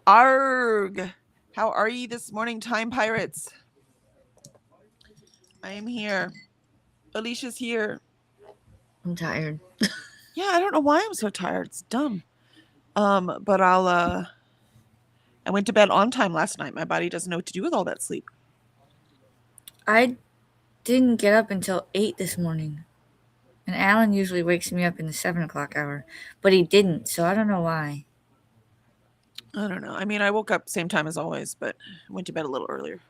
Arg! How are ye this morning, time pirates? I am here. Alicia's here. I'm tired. Yeah, I don't know why I'm so tired. It's dumb. But I went to bed on time last night. My body doesn't know what to do with all that sleep. I didn't get up until 8 this morning. And Alan usually wakes me up in the 7 o'clock hour. But he didn't, so I don't know why. I don't know. I mean, I woke up same time as always, but went to bed a little earlier.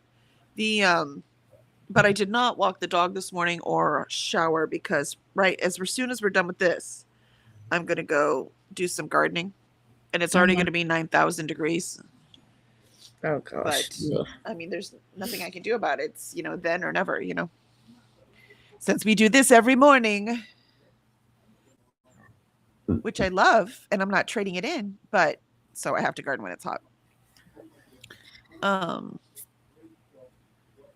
But I did not walk the dog this morning or shower because as soon as we're done with this, I'm gonna go do some gardening, and it's already going to be 9,000 degrees. Oh, gosh. But I mean, there's nothing I can do about it. It's then or never. Since we do this every morning, which I love, and I'm not trading it in, but so I have to garden when it's hot.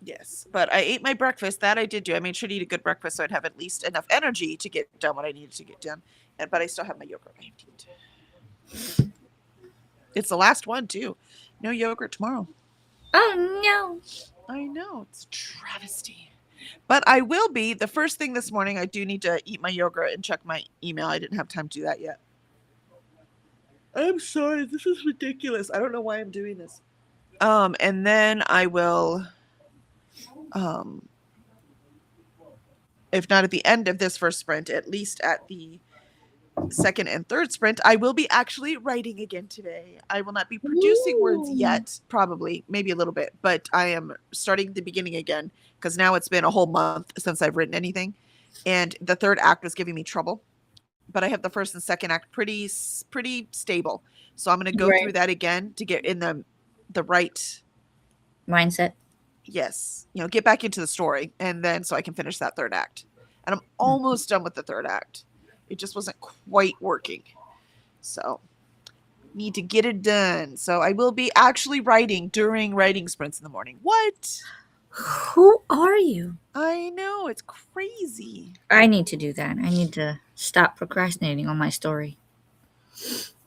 Yes, but I ate my breakfast. That I did do. I made sure to eat a good breakfast so I'd have at least enough energy to get done what I needed to get done. But I still have my yogurt I have to eat. It's the last one too. No yogurt tomorrow. Oh no! I know, it's a travesty. But I will be. The first thing this morning, I do need to eat my yogurt and check my email. I didn't have time to do that yet. I'm sorry. This is ridiculous. I don't know why I'm doing this. And then I will, if not at the end of this first sprint, at least at the second and third sprint, I will be actually writing again today. I will not be producing words yet, probably, maybe a little bit, but I am starting the beginning again because now it's been a whole month since I've written anything. And the third act was giving me trouble. But I have the first and second act pretty stable. So I'm going to go through that again to get in the right mindset. Yes. Get back into the story, and then so I can finish that third act. And I'm almost done with the third act. It just wasn't quite working. So need to get it done. So I will be actually writing during writing sprints in the morning. What? Who are you? I know, it's crazy. I need to do that. I need to stop procrastinating on my story.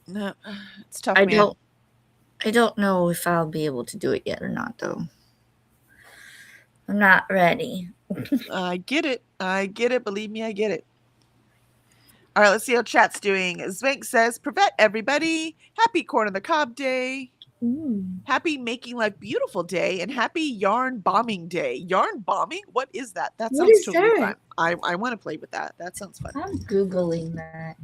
No, it's tough, man. I don't know if I'll be able to do it yet or not, though. I'm not ready. I get it. Believe me, I get it. All right, let's see how chat's doing. Zwank says, Privet, everybody. Happy Corn on the Cob Day. Happy Making Life Beautiful Day, and happy Yarn Bombing Day. Yarn bombing? What is that? That sounds totally fun. I want to play with that. That sounds fun. I'm Googling that.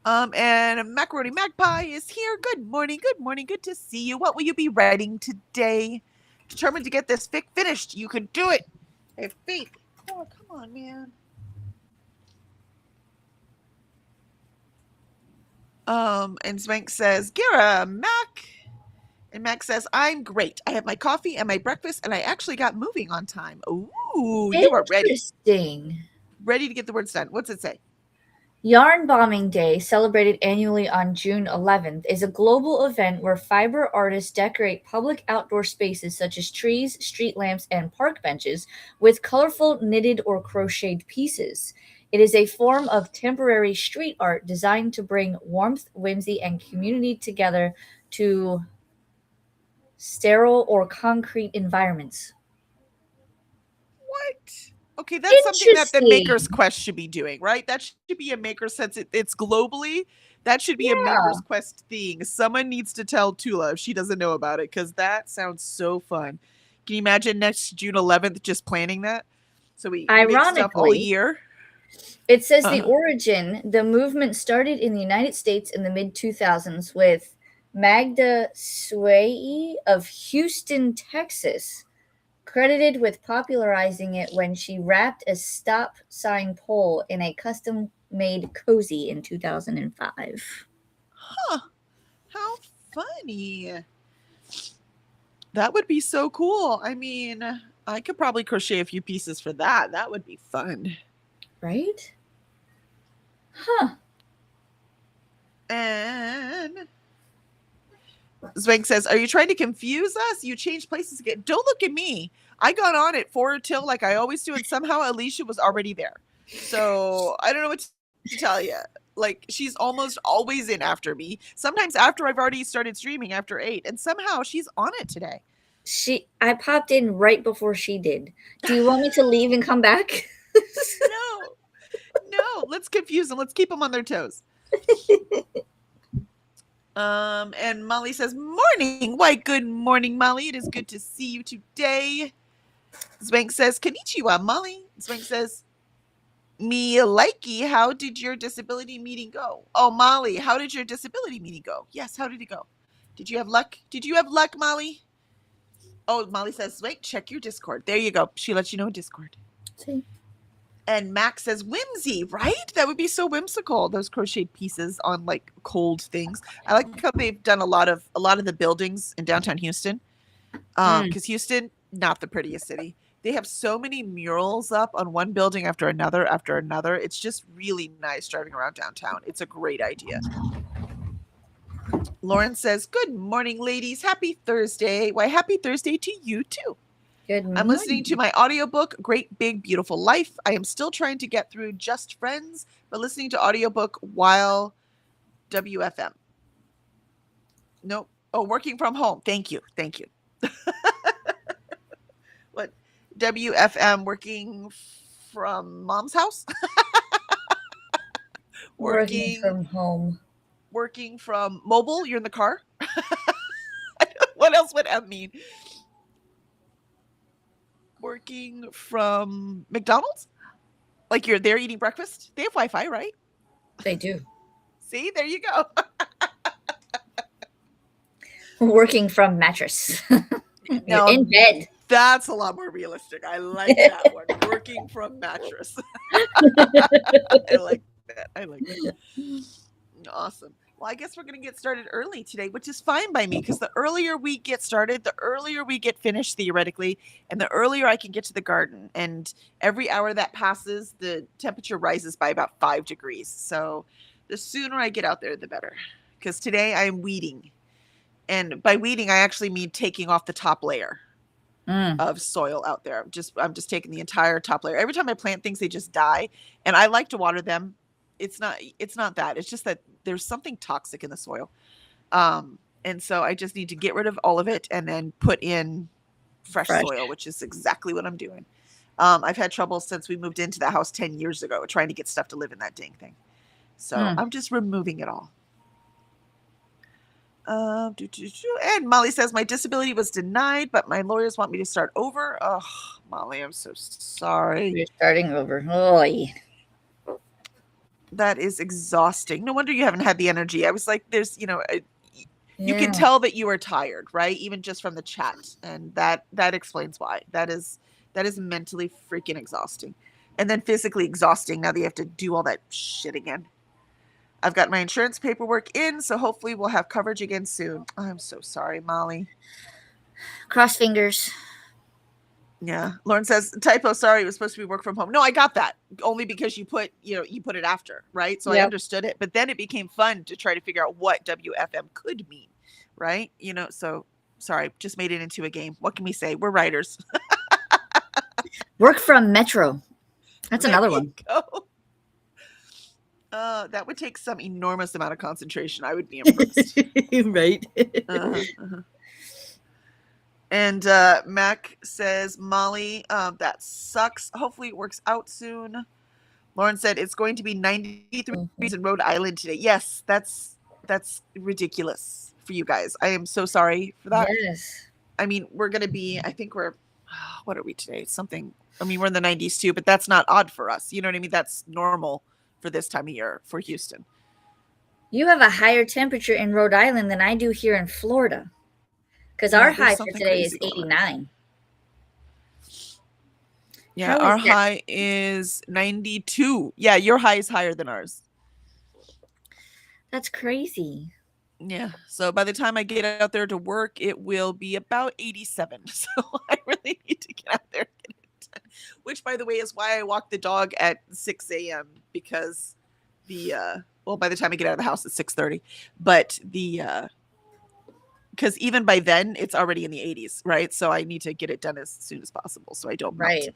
And Macaroni Magpie is here. Good morning. Good to see you. What will you be writing today? Determined to get this fic finished. You can do it. I have faith. Oh, come on, man. And Swank says, Gira, Mac. And Mac says, I'm great. I have my coffee and my breakfast, and I actually got moving on time. Ooh, you are ready. Interesting. Ready to get the words done. What's it say? Yarn Bombing Day, celebrated annually on June 11th, is a global event where fiber artists decorate public outdoor spaces such as trees, street lamps, and park benches with colorful knitted or crocheted pieces. It is a form of temporary street art designed to bring warmth, whimsy, and community together to sterile or concrete environments. What? Okay, that's something that the Maker's Quest should be doing, right? That should be a Maker's, since it's globally. That should be a Maker's Quest thing. Someone needs to tell Tula if she doesn't know about it, because that sounds so fun. Can you imagine next June 11th just planning that? So we make stuff all year. It says the movement started in the United States in the mid-2000s with Magda Swae of Houston, Texas, credited with popularizing it when she wrapped a stop sign pole in a custom-made cozy in 2005. Huh. How funny. That would be so cool. I mean, I could probably crochet a few pieces for that. That would be fun. Right? Huh. And Zwank says, are you trying to confuse us? You changed places again. Don't look at me. I got on at 4 till like I always do, and somehow Alicia was already there. So I don't know what to tell you. Like, she's almost always in after me. Sometimes after I've already started streaming after 8, and somehow she's on it today. I popped in right before she did. Do you want me to leave and come back? No, let's confuse them. Let's keep them on their toes. And Molly says, morning. Why, good morning, Molly. It is good to see you today. Zwank says, konnichiwa, Molly. Zwank says, me likey, how did your disability meeting go? Oh, Molly, how did your disability meeting go? Yes, how did it go? Did you have luck? Did you have luck, Molly? Oh, Molly says, wait, check your Discord. There you go. She lets you know in Discord. See. And Max says, whimsy, right? That would be so whimsical. Those crocheted pieces on like cold things. I like how they've done a lot of the buildings in downtown Houston. Because Houston, not the prettiest city. They have so many murals up on one building after another. It's just really nice driving around downtown. It's a great idea. Lauren says, good morning, ladies. Happy Thursday. Why, happy Thursday to you too. Good morning. I'm listening to my audiobook, Great Big Beautiful Life. I am still trying to get through Just Friends, but listening to audiobook while WFM. Nope. Oh, working from home. Thank you. What? WFM, working from mom's house? Working from home. Working from mobile? You're in the car? What else would M mean? Working from McDonald's? Like you're there eating breakfast? They have Wi-Fi, right? They do. See, there you go. Working from mattress. No, in bed. That's a lot more realistic. I like that one. Working from mattress. I like that. Awesome. Well, I guess we're going to get started early today, which is fine by me because the earlier we get started, the earlier we get finished theoretically, and the earlier I can get to the garden. And every hour that passes, the temperature rises by about 5 degrees. So the sooner I get out there, the better. Because today I am weeding. And by weeding, I actually mean taking off the top layer of soil out there. I'm just taking the entire top layer. Every time I plant things, they just die. And I like to water them. It's not that. It's just that there's something toxic in the soil. And so I just need to get rid of all of it and then put in fresh soil, which is exactly what I'm doing. I've had trouble since we moved into the house 10 years ago, trying to get stuff to live in that dang thing. So I'm just removing it all. And Molly says, my disability was denied, but my lawyers want me to start over. Oh, Molly, I'm so sorry. You're starting over. Oy. That is exhausting. No wonder you haven't had the energy. I was like, there's, you can tell that you are tired, right? Even just from the chat. And that explains why. That is mentally freaking exhausting. And then physically exhausting now that you have to do all that shit again. I've got my insurance paperwork in, so hopefully we'll have coverage again soon. I'm so sorry, Molly. Cross fingers. Yeah. Lauren says, typo, sorry, it was supposed to be work from home. No, I got that. Only because you put it after, right? So I understood it. But then it became fun to try to figure out what WFM could mean, right? So sorry, just made it into a game. What can we say? We're writers. Work from Metro. That's another one. That would take some enormous amount of concentration. I would be impressed. Right. And Mac says, Molly, that sucks. Hopefully it works out soon. Lauren said it's going to be 93 degrees in Rhode Island today. Yes, that's ridiculous for you guys. I am so sorry for that. Yes. I mean, we're going to be, I think we're, what are we today? We're in the 90s too, but that's not odd for us. You know what I mean? That's normal for this time of year for Houston. You have a higher temperature in Rhode Island than I do here in Florida. Because our high for today is 89. Yeah, our high is 92. Yeah, your high is higher than ours. That's crazy. Yeah. So by the time I get out there to work, it will be about 87. So I really need to get out there and get it done. Which, by the way, is why I walk the dog at 6 a.m. because by the time I get out of the house, it's 6:30. But because even by then it's already in the 80s, right? So I need to get it done as soon as possible so I don't melt.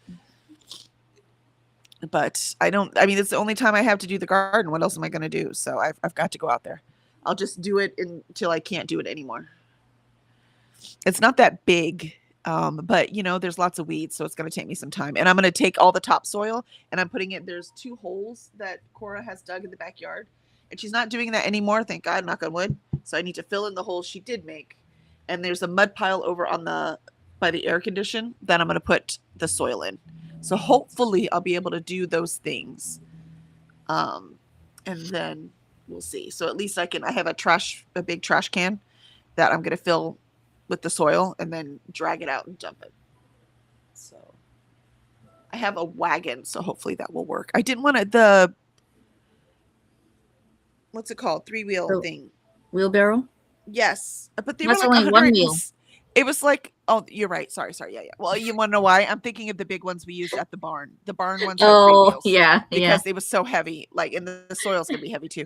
But I don't. I mean, it's the only time I have to do the garden. What else am I going to do? So I've got to go out there. I'll just do it until I can't do it anymore. It's not that big, but there's lots of weeds, so it's going to take me some time. And I'm going to take all the topsoil and I'm putting it. There's 2 holes that Cora has dug in the backyard, and she's not doing that anymore. Thank God, knock on wood. So I need to fill in the holes she did make. And there's a mud pile over on the by the air condition that I'm going to put the soil in. So hopefully I'll be able to do those things. And then we'll see. So at least I have a big trash can that I'm going to fill with the soil and then drag it out and dump it. So I have a wagon, so hopefully that will work. I didn't want what's it called? 3-wheel thing. Wheelbarrow? Yes. But they That's were like only one wheel. It was like, oh, you're right. Sorry. Yeah. Well, you want to know why? I'm thinking of the big ones we used at the barn. The barn ones had 3 wheels. Yeah. Because it was so heavy. Like, and the soil's going to be heavy too.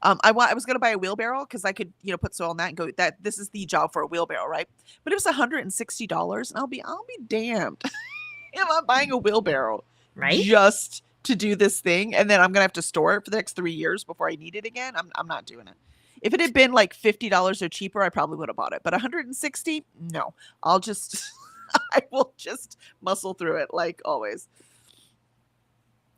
I was going to buy a wheelbarrow because I could, put soil in that and go, this is the job for a wheelbarrow, right? But it was $160, and I'll be damned. Am I buying a wheelbarrow just to do this thing? And then I'm going to have to store it for the next 3 years before I need it again. I'm not doing it. If it had been like $50 or cheaper, I probably would have bought it. But $160, no. I will just muscle through it like always.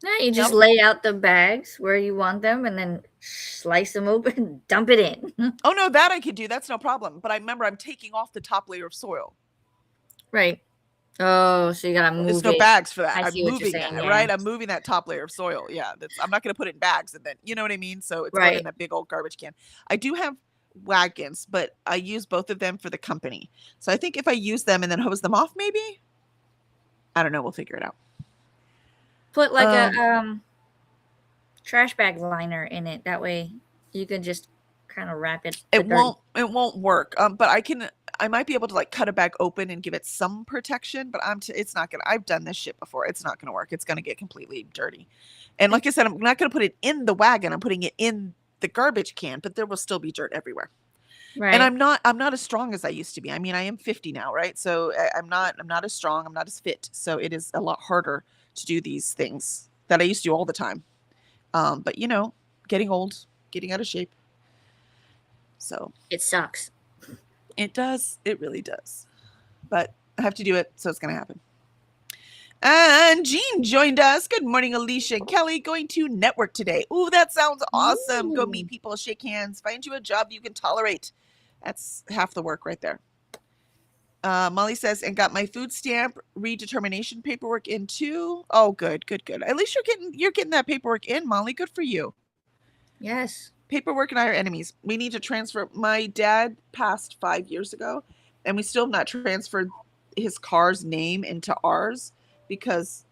Yeah, you just lay out the bags where you want them and then slice them open and dump it in. Oh, no, that I could do. That's no problem. But I remember I'm taking off the top layer of soil. Right. Oh, so you got to move There's no bags for that. I'm moving that, right? I'm moving that top layer of soil. Yeah, I'm not going to put it in bags and then, you know what I mean? So it's going in that big old garbage can. I do have wagons, but I use both of them for the company. So I think if I use them and then hose them off, maybe, I don't know. We'll figure it out. Put like a trash bag liner in it. That way you can just kind of wrap it. It won't work. But I might be able to like cut a bag open and give it some protection, but it's not gonna. I've done this shit before. It's not gonna work. It's gonna get completely dirty. And like I said, I'm not gonna put it in the wagon. I'm putting it in the garbage can, but there will still be dirt everywhere. Right. And I'm not as strong as I used to be. I mean, I am 50 now, right? So I'm not as strong. I'm not as fit. So it is a lot harder to do these things that I used to do all the time. But getting old, getting out of shape. So it sucks. It does. It really does. But I have to do it, so it's going to happen. And Jean joined us. Good morning, Alicia and Kelly. Going to network today. Ooh, that sounds awesome. Go meet people, shake hands, find you a job you can tolerate. That's half the work right there. Molly says, and got my food stamp redetermination paperwork in too. Oh, good. At least you're getting that paperwork in, Molly. Good for you. Yes. Paperwork and I are enemies. We need to transfer. My dad passed 5 years ago, and we still have not transferred his car's name into ours because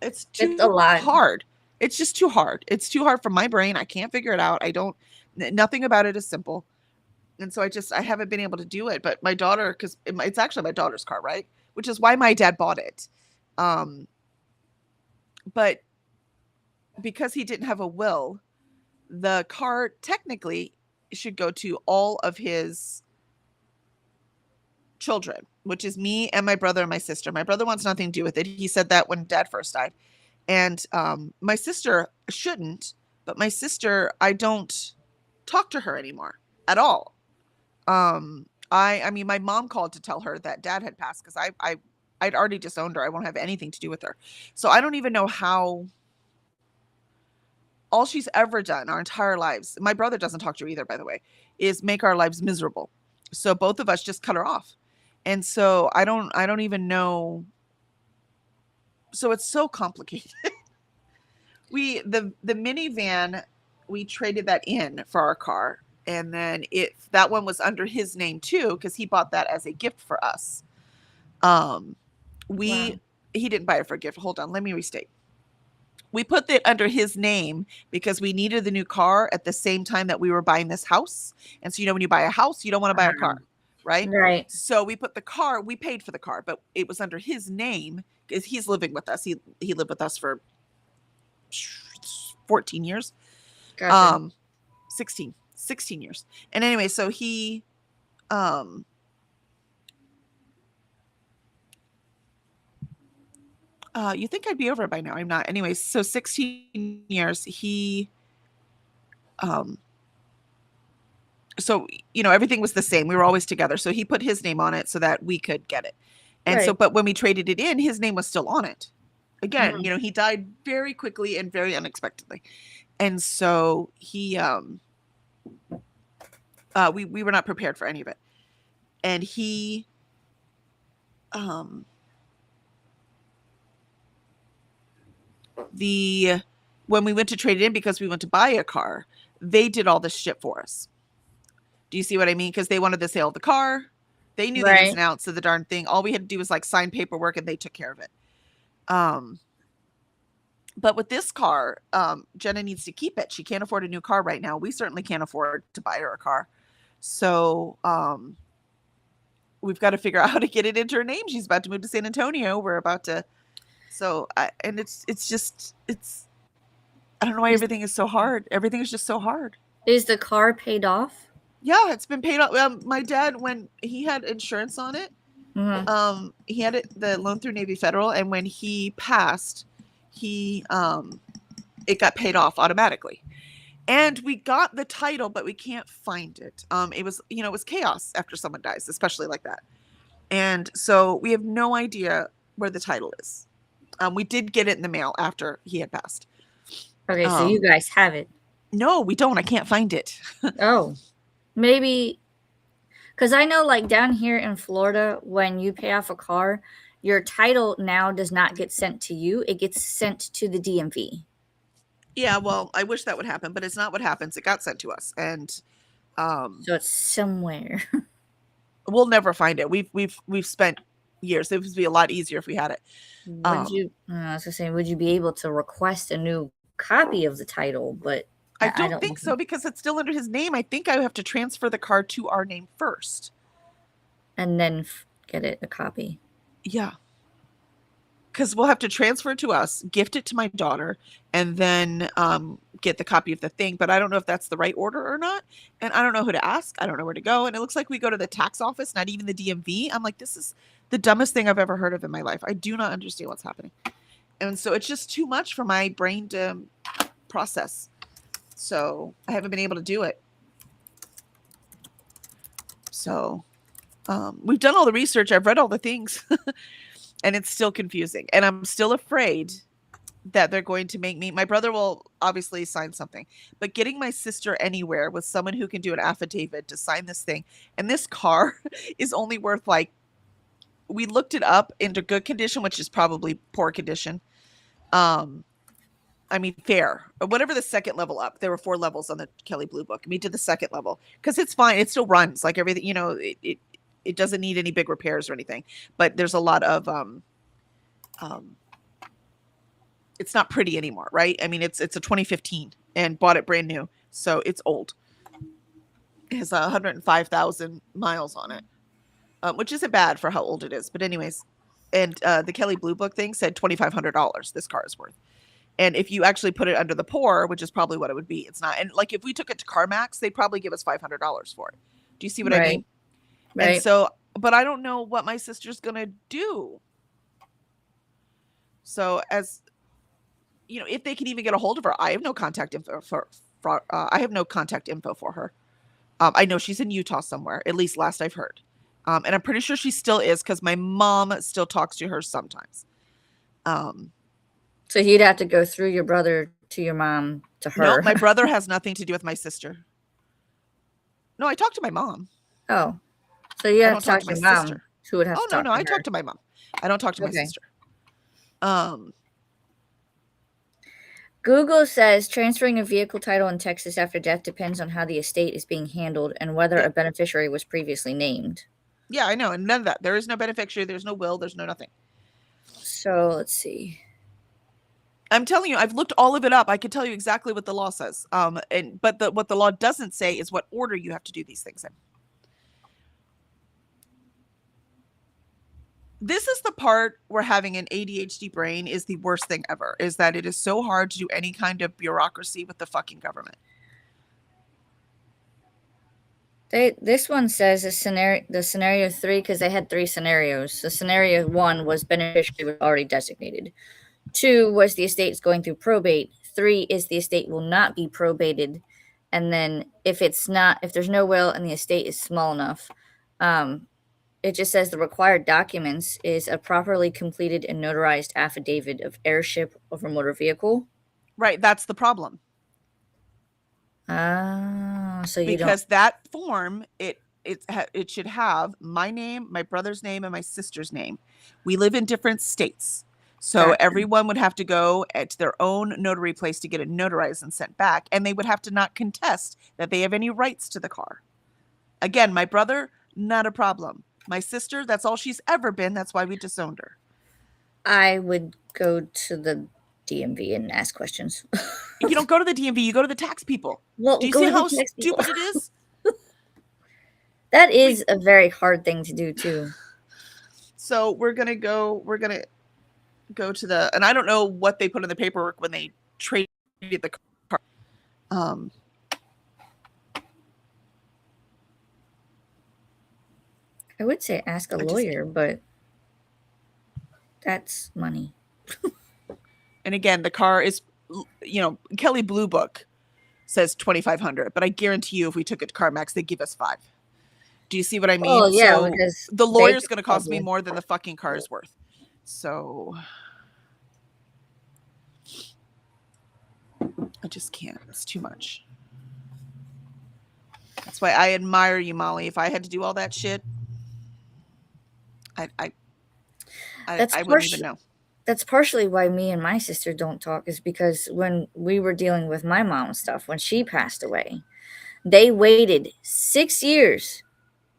it's too hard. It's just too hard. It's too hard for my brain. I can't figure it out. Nothing about it is simple. And so I haven't been able to do it. But my daughter, because it's actually my daughter's car, right? Which is why my dad bought it. But because he didn't have a will, the car technically should go to all of his children, which is me and my brother and my sister. My brother wants nothing to do with it. He said that when Dad first died. And my sister shouldn't, but my sister, I don't talk to her anymore at all. I mean, my mom called to tell her that Dad had passed because I'd already disowned her. I won't have anything to do with her. So I don't even know how. All she's ever done our entire lives, my brother doesn't talk to her either, by the way, is make our lives miserable. So both of us just cut her off. And so I don't even know. So it's so complicated. The minivan, we traded that in for our car. And then that one was under his name too, because he bought that as a gift for us. He didn't buy it for a gift. Hold on, let me restate. We put that under his name because we needed the new car at the same time that we were buying this house. And so, when you buy a house, you don't want to buy a car, right? Right. So we paid for the car, but it was under his name because he's living with us. He lived with us for 14 years. Gotcha. 16 years. And anyway, so he, You think I'd be over it by now. I'm not. Anyways, so 16 years. Um, so, everything was the same. We were always together. So he put his name on it so that we could get it. And so, Right. but when we traded it in, his name was still on it. Again, Mhm. he died very quickly and very unexpectedly. And so we were not prepared for any of it. And um, when we went to trade it in, because we went to buy a car, they did all this shit for us. Do you see what I mean? Because they wanted the sale of the car. They knew the ins Right. and outs of the darn thing. All we had to do was like sign paperwork and they took care of it. But with this car, Jenna needs to keep it. She can't afford a new car right now. We certainly can't afford to buy her a car. So we've got to figure out how to get it into her name. She's about to move to San Antonio. We're about to. So and it's I don't know why Is, everything is so hard. Everything is just so hard. is the car paid off? Yeah, it's been paid off. My dad, when he had insurance on it, he had the loan through Navy Federal, and when he passed, it got paid off automatically. And we got the title, but we can't find it. It was it was chaos after someone dies, especially like that. And so we have no idea where the title is. We did get it in the mail after he had passed. Okay, so you guys have it. No, we don't. I can't find it. Oh, maybe because I know, like down here in Florida, when you pay off a car, your title now does not get sent to you; it gets sent to the DMV. Yeah, well, I wish that would happen, but it's not what happens. It got sent to us, and So it's somewhere. we'll never find it. We've spent years. It would be a lot easier if we had it. Would you? I was gonna say, would you be able to request a new copy of the title? But I I don't don't think so because it's still under his name. I think I have to transfer the car to our name first. and then get it a copy. Yeah. Because we'll have to transfer it to us, gift it to my daughter, and then get the copy of the thing. But I don't know if that's the right order or not. And I don't know who to ask. I don't know where to go. And it looks like we go to the tax office, not even the DMV. I'm like, this is the dumbest thing I've ever heard of in my life. I do not understand what's happening. And so it's just too much for my brain to process. So I haven't been able to do it. So we've done all the research. I've read all the things. And it's still confusing. And I'm still afraid that they're going to make me. My brother will obviously sign something, but getting my sister anywhere with someone who can do an affidavit to sign this thing. And this car is only worth like, we looked it up into good condition, which is probably poor condition. I mean, fair or whatever the second level up. There were 4 levels on the Kelley Blue Book. We did the second level because it's fine. It still runs like everything, it doesn't need any big repairs or anything, but there's a lot of it's not pretty anymore, right? I mean, it's a 2015 and bought it brand new, so it's old. It has 105,000 miles on it, which isn't bad for how old it is. But anyways, and the Kelley Blue Book thing said $2,500 this car is worth. And if you actually put it under the poor, which is probably what it would be, it's not. And like if we took it to CarMax, they'd probably give us $500 for it. Do you see what I mean? Right. And so, but I don't know what my sister's gonna do. So as if they can even get a hold of her, I have no contact info for I have no contact info for her. I know she's in Utah somewhere, at least last I've heard. And I'm pretty sure she still is because my mom still talks to her sometimes. So you'd have to go through your brother to your mom to her. No, my brother has nothing to do with my sister. No, I talk to my mom. Oh, so you I have to talk to your mom, sister. who would have Oh to talk no, to I her. talk to my mom. I don't talk to my Okay. sister. Google says transferring a vehicle title in Texas after death depends on how the estate is being handled and whether a beneficiary was previously named. Yeah, I know, and none of that. There is no beneficiary. There's no will. There's no nothing. So let's see. I'm telling you, I've looked all of it up. I can tell you exactly what the law says. But what the law doesn't say is what order you have to do these things in. This is the part where having an ADHD brain is the worst thing ever, is that it is so hard to do any kind of bureaucracy with the fucking government. This one says the scenario 3, because they had 3 scenarios. The scenario 1 was beneficiary was already designated. 2 was the estate is going through probate. 3 is the estate will not be probated. And then if there's no will and the estate is small enough, it just says the required documents is a properly completed and notarized affidavit of heirship of a motor vehicle. Right, that's the problem. So you because that form it should have my name, my brother's name, and my sister's name. We live in different states, so Gotcha. everyone would have to go to their own notary place to get it notarized and sent back, and they would have to not contest that they have any rights to the car. Again, my brother, not a problem. My sister, that's all she's ever been. That's why we disowned her. I would go to the DMV and ask questions. You don't go to the DMV, you go to the tax people. Well, do you go see to the how tax people. stupid it is? That is a very hard thing to do too. So we're gonna go to the, and I don't know what they put in the paperwork when they traded the car. I would say ask a lawyer, but that's money. And again, the car is, Kelly Blue Book says $2,500, but I guarantee you, if we took it to CarMax, they'd give us $5,000. Do you see what I mean? Oh yeah, so because the lawyer's going to cost me more than the fucking car is worth. So I just can't. It's too much. That's why I admire you, Molly. If I had to do all that shit, I wouldn't even know. That's partially why me and my sister don't talk, is because when we were dealing with my mom's stuff, when she passed away, they waited 6 years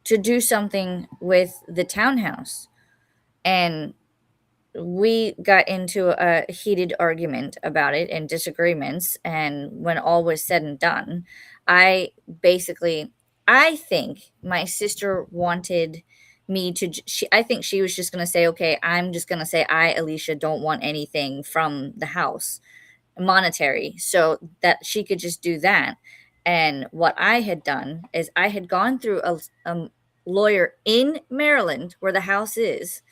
to do something with the townhouse. And we got into a heated argument about it and disagreements. And when all was said and done, I think my sister wanted me to, I think she was just going to say, okay, I'm just going to say Alicia, don't want anything from the house monetary, so that she could just do that. And what I had done is I had gone through a lawyer in Maryland, where the house is,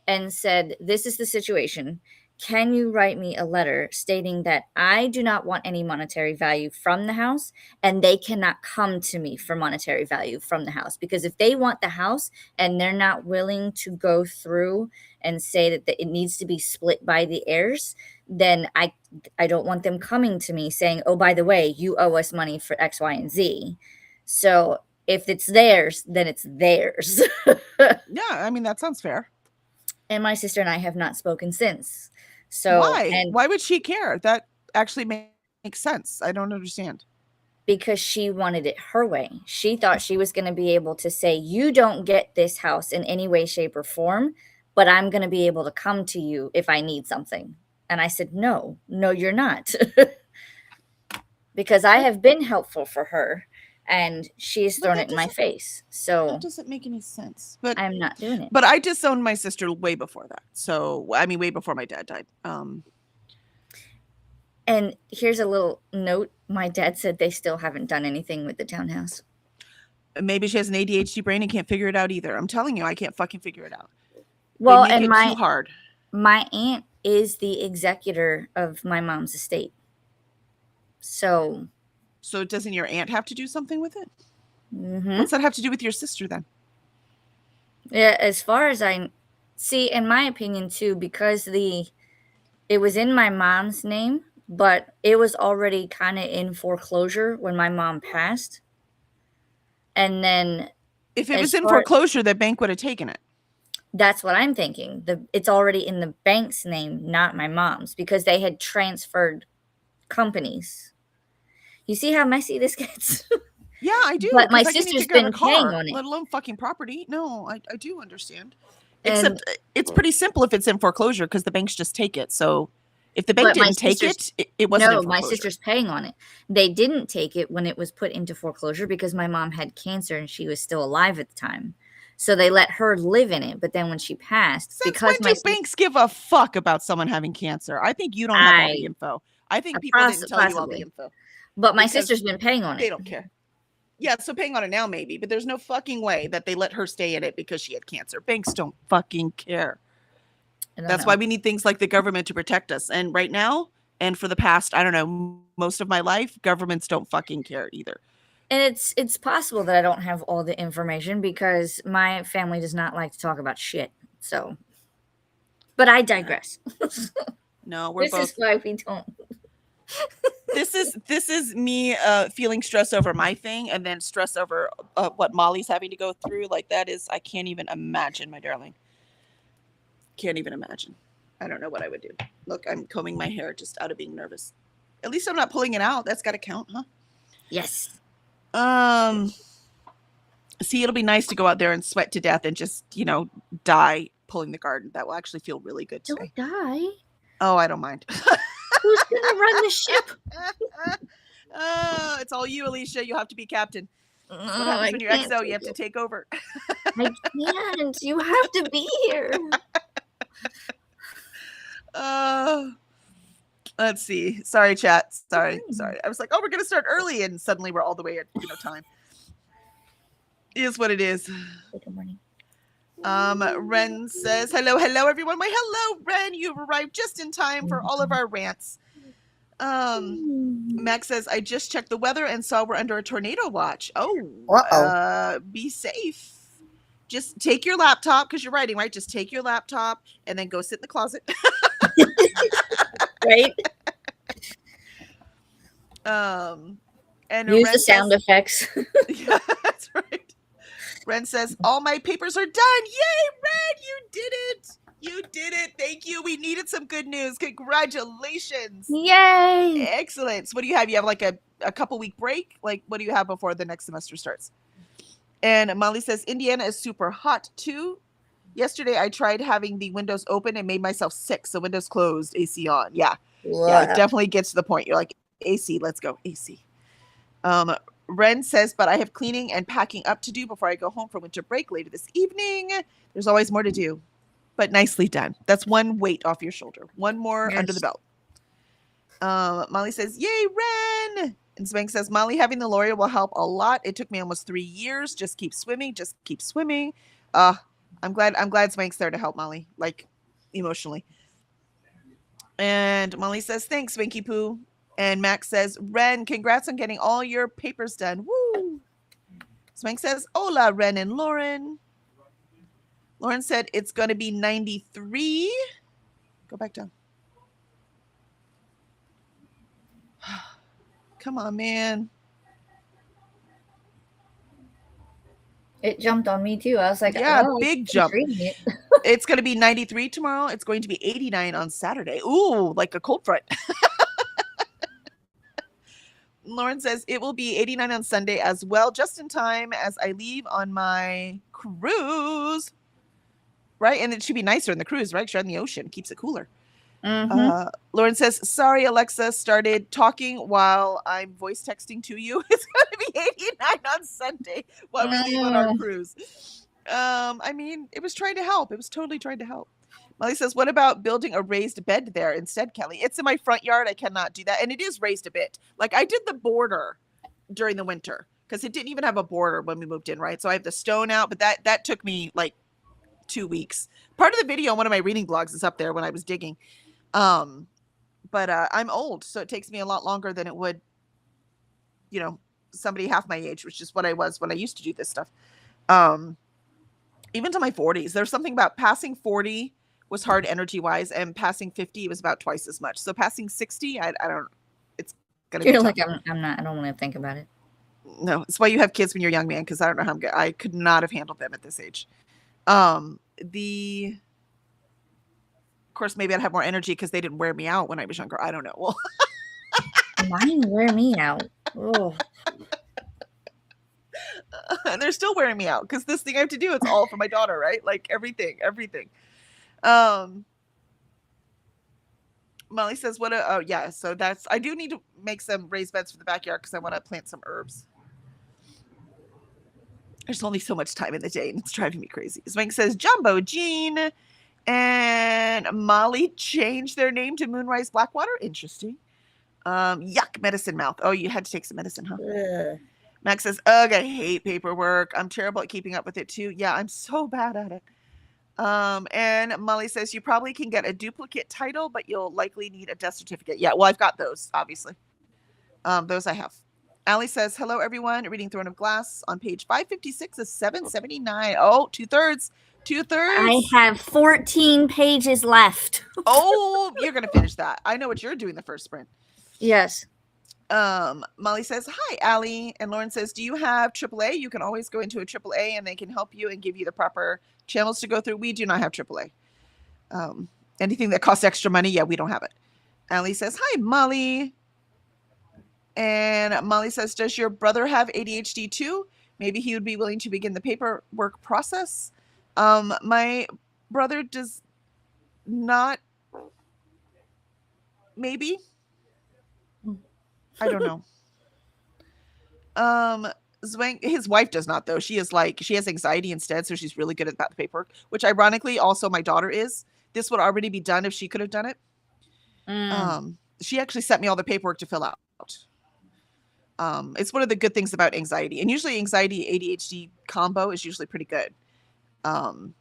and said, this is the situation. Can you write me a letter stating that I do not want any monetary value from the house, and they cannot come to me for monetary value from the house? Because if they want the house and they're not willing to go through and say that it needs to be split by the heirs, then I don't want them coming to me saying, oh, by the way, you owe us money for X, Y, and Z. So if it's theirs, then it's theirs. Yeah, I mean, that sounds fair. And my sister and I have not spoken since. So why would she care? That actually makes sense. I don't understand. Because she wanted it her way. She thought she was going to be able to say, you don't get this house in any way, shape, or form, but I'm going to be able to come to you if I need something. And I said, no, you're not. Because I have been helpful for her, and she's thrown it in my face. So that doesn't make any sense. But I'm not doing it. But I disowned my sister way before that. So, I mean, way before my dad died. And here's a little note. My dad said they still haven't done anything with the townhouse. Maybe she has an ADHD brain and can't figure it out either. I'm telling you, I can't fucking figure it out. Well, and too hard. My aunt is the executor of my mom's estate. So doesn't your aunt have to do something with it? Mm-hmm. What's that have to do with your sister then? Yeah, as far as I see, in my opinion too, because it was in my mom's name, but it was already kind of in foreclosure when my mom passed. And then if it was in foreclosure, the bank would have taken it. That's what I'm thinking. It's already in the bank's name, not my mom's, because they had transferred companies. You see how messy this gets? Yeah, I do. But my sister's been paying on it. Let alone fucking property. No, I do understand. Except it's pretty simple if it's in foreclosure, because the banks just take it. So if the bank didn't take it, it wasn't in foreclosure. No, my sister's paying on it. They didn't take it when it was put into foreclosure because my mom had cancer and she was still alive at the time. So they let her live in it. But then when she passed, because when do banks give a fuck about someone having cancer? I think you don't have all the info. I think people didn't tell you all the info. But my sister's been paying on it. They don't care. Yeah, so paying on it now maybe, but there's no fucking way that they let her stay in it because she had cancer. Banks don't fucking care. That's why we need things like the government to protect us. And right now, and for the past, I don't know, most of my life, governments don't fucking care either. And it's possible that I don't have all the information because my family does not like to talk about shit. So, but I digress. No, we're This both. is why we don't. This is me feeling stress over my thing, and then stress over what Molly's having to go through. Like that is, I can't even imagine, my darling. Can't even imagine. I don't know what I would do. Look, I'm combing my hair just out of being nervous. At least I'm not pulling it out. That's got to count, huh? Yes. See, it'll be nice to go out there and sweat to death and just, die pulling the garden. That will actually feel really good today. Don't die. Oh, I don't mind. Who's gonna run the ship? Oh, it's all you, Alicia. You have to be captain. What happens when you're XO? You have to take over. I can't. You have to be here. Let's see. Sorry, chat. Sorry. I was like, oh, we're gonna start early, and suddenly we're all the way at time. It is what it is. Good morning. Ren says, hello everyone. Why, hello, Ren. You've arrived just in time for all of our rants. Max says, I just checked the weather and saw we're under a tornado watch. Be safe. Just take your laptop, because you're writing, right? Just take your laptop and then go sit in the closet. Right? And use the sound effects. Yeah, that's right. Ren says, all my papers are done. Yay, Ren, you did it. You did it. Thank you. We needed some good news. Congratulations. Yay. Excellent. So what do you have? You have like a couple week break? Like, what do you have before the next semester starts? And Molly says, Indiana is super hot too. Yesterday, I tried having the windows open and made myself sick. So windows closed, AC on. Yeah. Yeah, it definitely gets to the point. You're like, AC, let's go. AC. Ren says, but I have cleaning and packing up to do before I go home for winter break later this evening. There's always more to do, but nicely done. That's one weight off your shoulder. One more under the belt. Molly says, yay, Ren. And Spank says, Molly having the Loria will help a lot. It took me almost 3 years. Just keep swimming. Just keep swimming. I'm glad Spank's there to help Molly, like emotionally. And Molly says, thanks, Winky Poo. And Max says, Ren, congrats on getting all your papers done. Woo! Spank says, hola, Ren and Lauren. Lauren said it's going to be 93. Go back down. Come on, man. It jumped on me too. I was like, yeah, big jump. It's going to be 93 tomorrow. It's going to be 89 on Saturday. Ooh, like a cold front. Lauren says it will be 89 on Sunday as well, just in time as I leave on my cruise. Right? And it should be nicer in the cruise, right? You're on the ocean. Keeps it cooler. Mm-hmm. Lauren says, sorry, Alexa started talking while I'm voice texting to you. It's going to be 89 on Sunday while we leave on our cruise. I mean, it was trying to help. It was totally trying to help. Molly says, what about building a raised bed there instead, Kelly? It's in my front yard. I cannot do that. And it is raised a bit. Like I did the border during the winter because it didn't even have a border when we moved in, right? So I have the stone out, but that took me like 2 weeks. Part of the video on one of my reading blogs is up there when I was digging. But I'm old, so it takes me a lot longer than it would, somebody half my age, which is what I was when I used to do this stuff. Even to my 40s, there's something about passing 40 was hard energy wise, and passing 50 was about twice as much. So passing 60, I don't. It's gonna be like I'm not. I don't want to think about it. No, it's why you have kids when you're young, man. Because I don't know how I could not have handled them at this age. Of course, maybe I'd have more energy because they didn't wear me out when I was younger. I don't know. Well, mine wear me out. Oh. And they're still wearing me out because this thing I have to do, it's all for my daughter, right? Like everything. Molly says, so I do need to make some raised beds for the backyard because I want to plant some herbs. There's only so much time in the day and it's driving me crazy. Swank says, Jumbo Jean and Molly changed their name to Moonrise Blackwater. Interesting. Yuck, medicine mouth. Oh, you had to take some medicine, huh? Max says, ugh, I hate paperwork. I'm terrible at keeping up with it too. Yeah, I'm so bad at it. And Molly says, you probably can get a duplicate title, but you'll likely need a death certificate. Yeah, well, I've got those, obviously. Those I have. Allie says, hello, everyone. Reading Throne of Glass on page 556 of 779. Oh, 2/3. 2/3. I have 14 pages left. Oh, you're going to finish that. I know what you're doing the first sprint. Yes. Molly says, hi, Allie. And Lauren says, do you have AAA? You can always go into a AAA and they can help you and give you the proper channels to go through. We do not have AAA. Anything that costs extra money, yeah, we don't have it. Allie says, hi, Molly. And Molly says, does your brother have ADHD too? Maybe he would be willing to begin the paperwork process. My brother does not. Maybe. I don't know. Zwank, his wife does not though. She has anxiety instead, so she's really good at that paperwork, which ironically also my daughter is. This would already be done if she could have done it. She actually sent me all the paperwork to fill out. It's one of the good things about anxiety, and usually anxiety ADHD combo is usually pretty good. And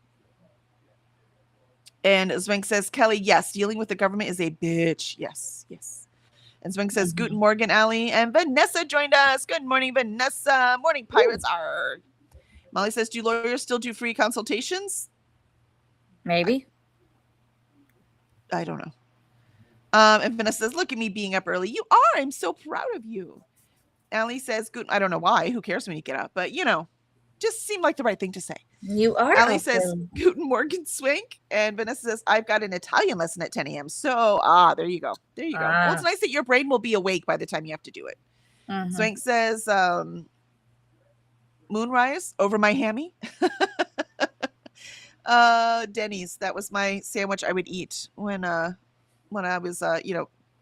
Zwank says, Kelly, yes, dealing with the government is a bitch. Yes. And Zwank says, Guten Morgen, Allie. And Vanessa joined us. Good morning, Vanessa. Morning, Pirates. Arr. Molly says, do lawyers still do free consultations? Maybe. I don't know. And Vanessa says, look at me being up early. You are. I'm so proud of you. Allie says, I don't know why. Who cares when you get up? But, just seemed like the right thing to say. You are. Allie says, Guten Morgen, Swink. And Vanessa says, I've got an Italian lesson at 10 a.m. So, there you go. Well, it's nice that your brain will be awake by the time you have to do it. Swink says, moonrise over my hammy. Denny's. That was my sandwich I would eat when I was,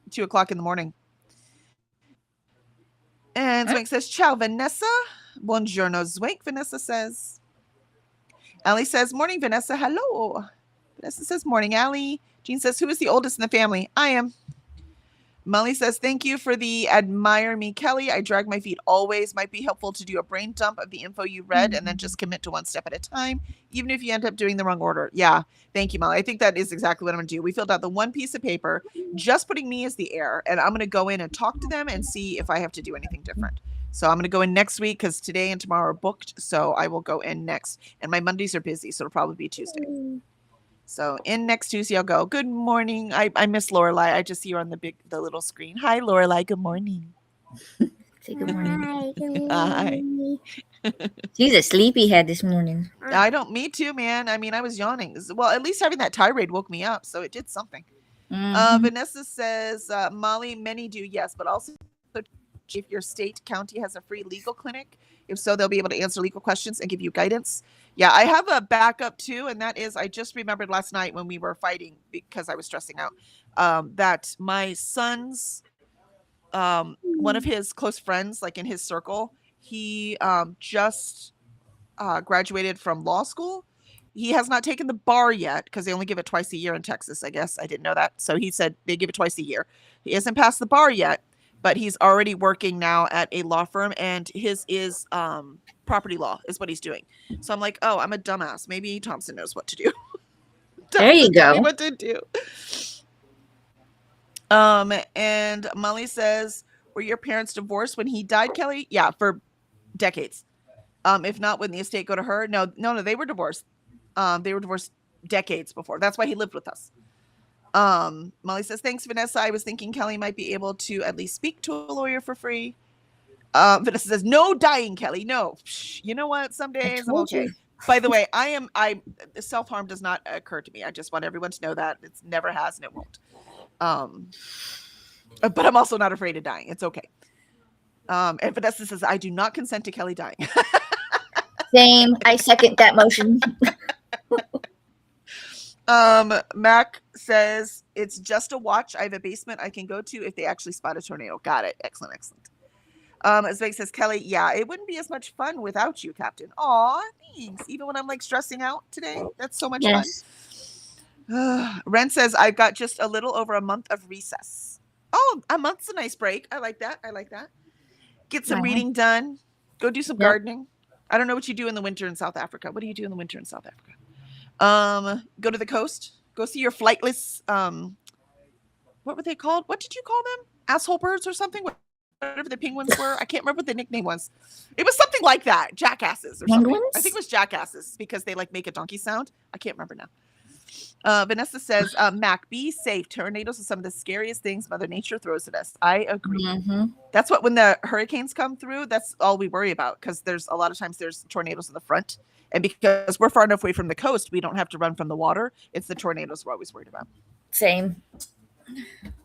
2 o'clock in the morning. And Zwink says, ciao, Vanessa. Buongiorno, Zwink, Vanessa says. Allie says, morning, Vanessa. Hello. Vanessa says, morning, Allie. Jean says, who is the oldest in the family? I am. Molly says, thank you for the admire me, Kelly. I drag my feet always. Might be helpful to do a brain dump of the info you read and then just commit to one step at a time, even if you end up doing the wrong order. Yeah. Thank you, Molly. I think that is exactly what I'm going to do. We filled out the one piece of paper, just putting me as the heir, and I'm going to go in and talk to them and see if I have to do anything different. So I'm going to go in next week because today and tomorrow are booked. So I will go in next. And my Mondays are busy, so it'll probably be Tuesday. So in next Tuesday, I'll go. Good morning. I miss Lorelai. I just see her on the little screen. Hi, Lorelai. Good morning. Say good morning. Hi, good morning. She's a sleepyhead this morning. Me too, man. I mean, I was yawning. Well, at least having that tirade woke me up, so it did something. Vanessa says, Molly, many do, yes, but also if your state county has a free legal clinic. If so, they'll be able to answer legal questions and give you guidance. Yeah, I have a backup too, and that is I just remembered last night when we were fighting because I was stressing out that my son's one of his close friends, like in his circle, he just graduated from law school. He has not taken the bar yet because they only give it twice a year in Texas, I guess. I didn't know that. So he said they give it twice a year. He hasn't passed the bar yet, but he's already working now at a law firm, and his is property law is what he's doing. So I'm like, oh, I'm a dumbass. Maybe Thompson knows what to do. There you go. What to do. And Molly says, were your parents divorced when he died, Kelly? Yeah, for decades. If not, when the estate go to her? No, they were divorced. They were divorced decades before. That's why he lived with us. Molly says, thanks, Vanessa. I was thinking Kelly might be able to at least speak to a lawyer for free. Vanessa says, no dying, Kelly. No. You know what? Some days I'm okay. By the way, self-harm does not occur to me. I just want everyone to know that it never has and it won't. But I'm also not afraid of dying. It's okay. And Vanessa says, I do not consent to Kelly dying. Same. I second that motion. Mac says, it's just a watch. I have a basement I can go to if they actually spot a tornado. Got it. Excellent. Zwig says, Kelly, yeah, it wouldn't be as much fun without you, Captain. Aw, thanks. Even when I'm like stressing out today, that's so much fun. Ren says, I've got just a little over a month of recess. Oh, a month's a nice break. I like that. Get some reading done. Go do some Yep. gardening. I don't know what you do in the winter in South Africa. What do you do in the winter in South Africa? Go to the coast. Go see your flightless. What were they called? What did you call them? Asshole birds or something? Whatever the penguins were. I can't remember what the nickname was. It was something like that. Jackasses or something. Penguins? I think it was jackasses because they like make a donkey sound. I can't remember now. Vanessa says, Mac, be safe. Tornadoes are some of the scariest things Mother Nature throws at us. I agree. Mhm. That's what, when the hurricanes come through, that's all we worry about, because there's a lot of times there's tornadoes in the front. And because we're far enough away from the coast, we don't have to run from the water. It's the tornadoes we're always worried about. Same.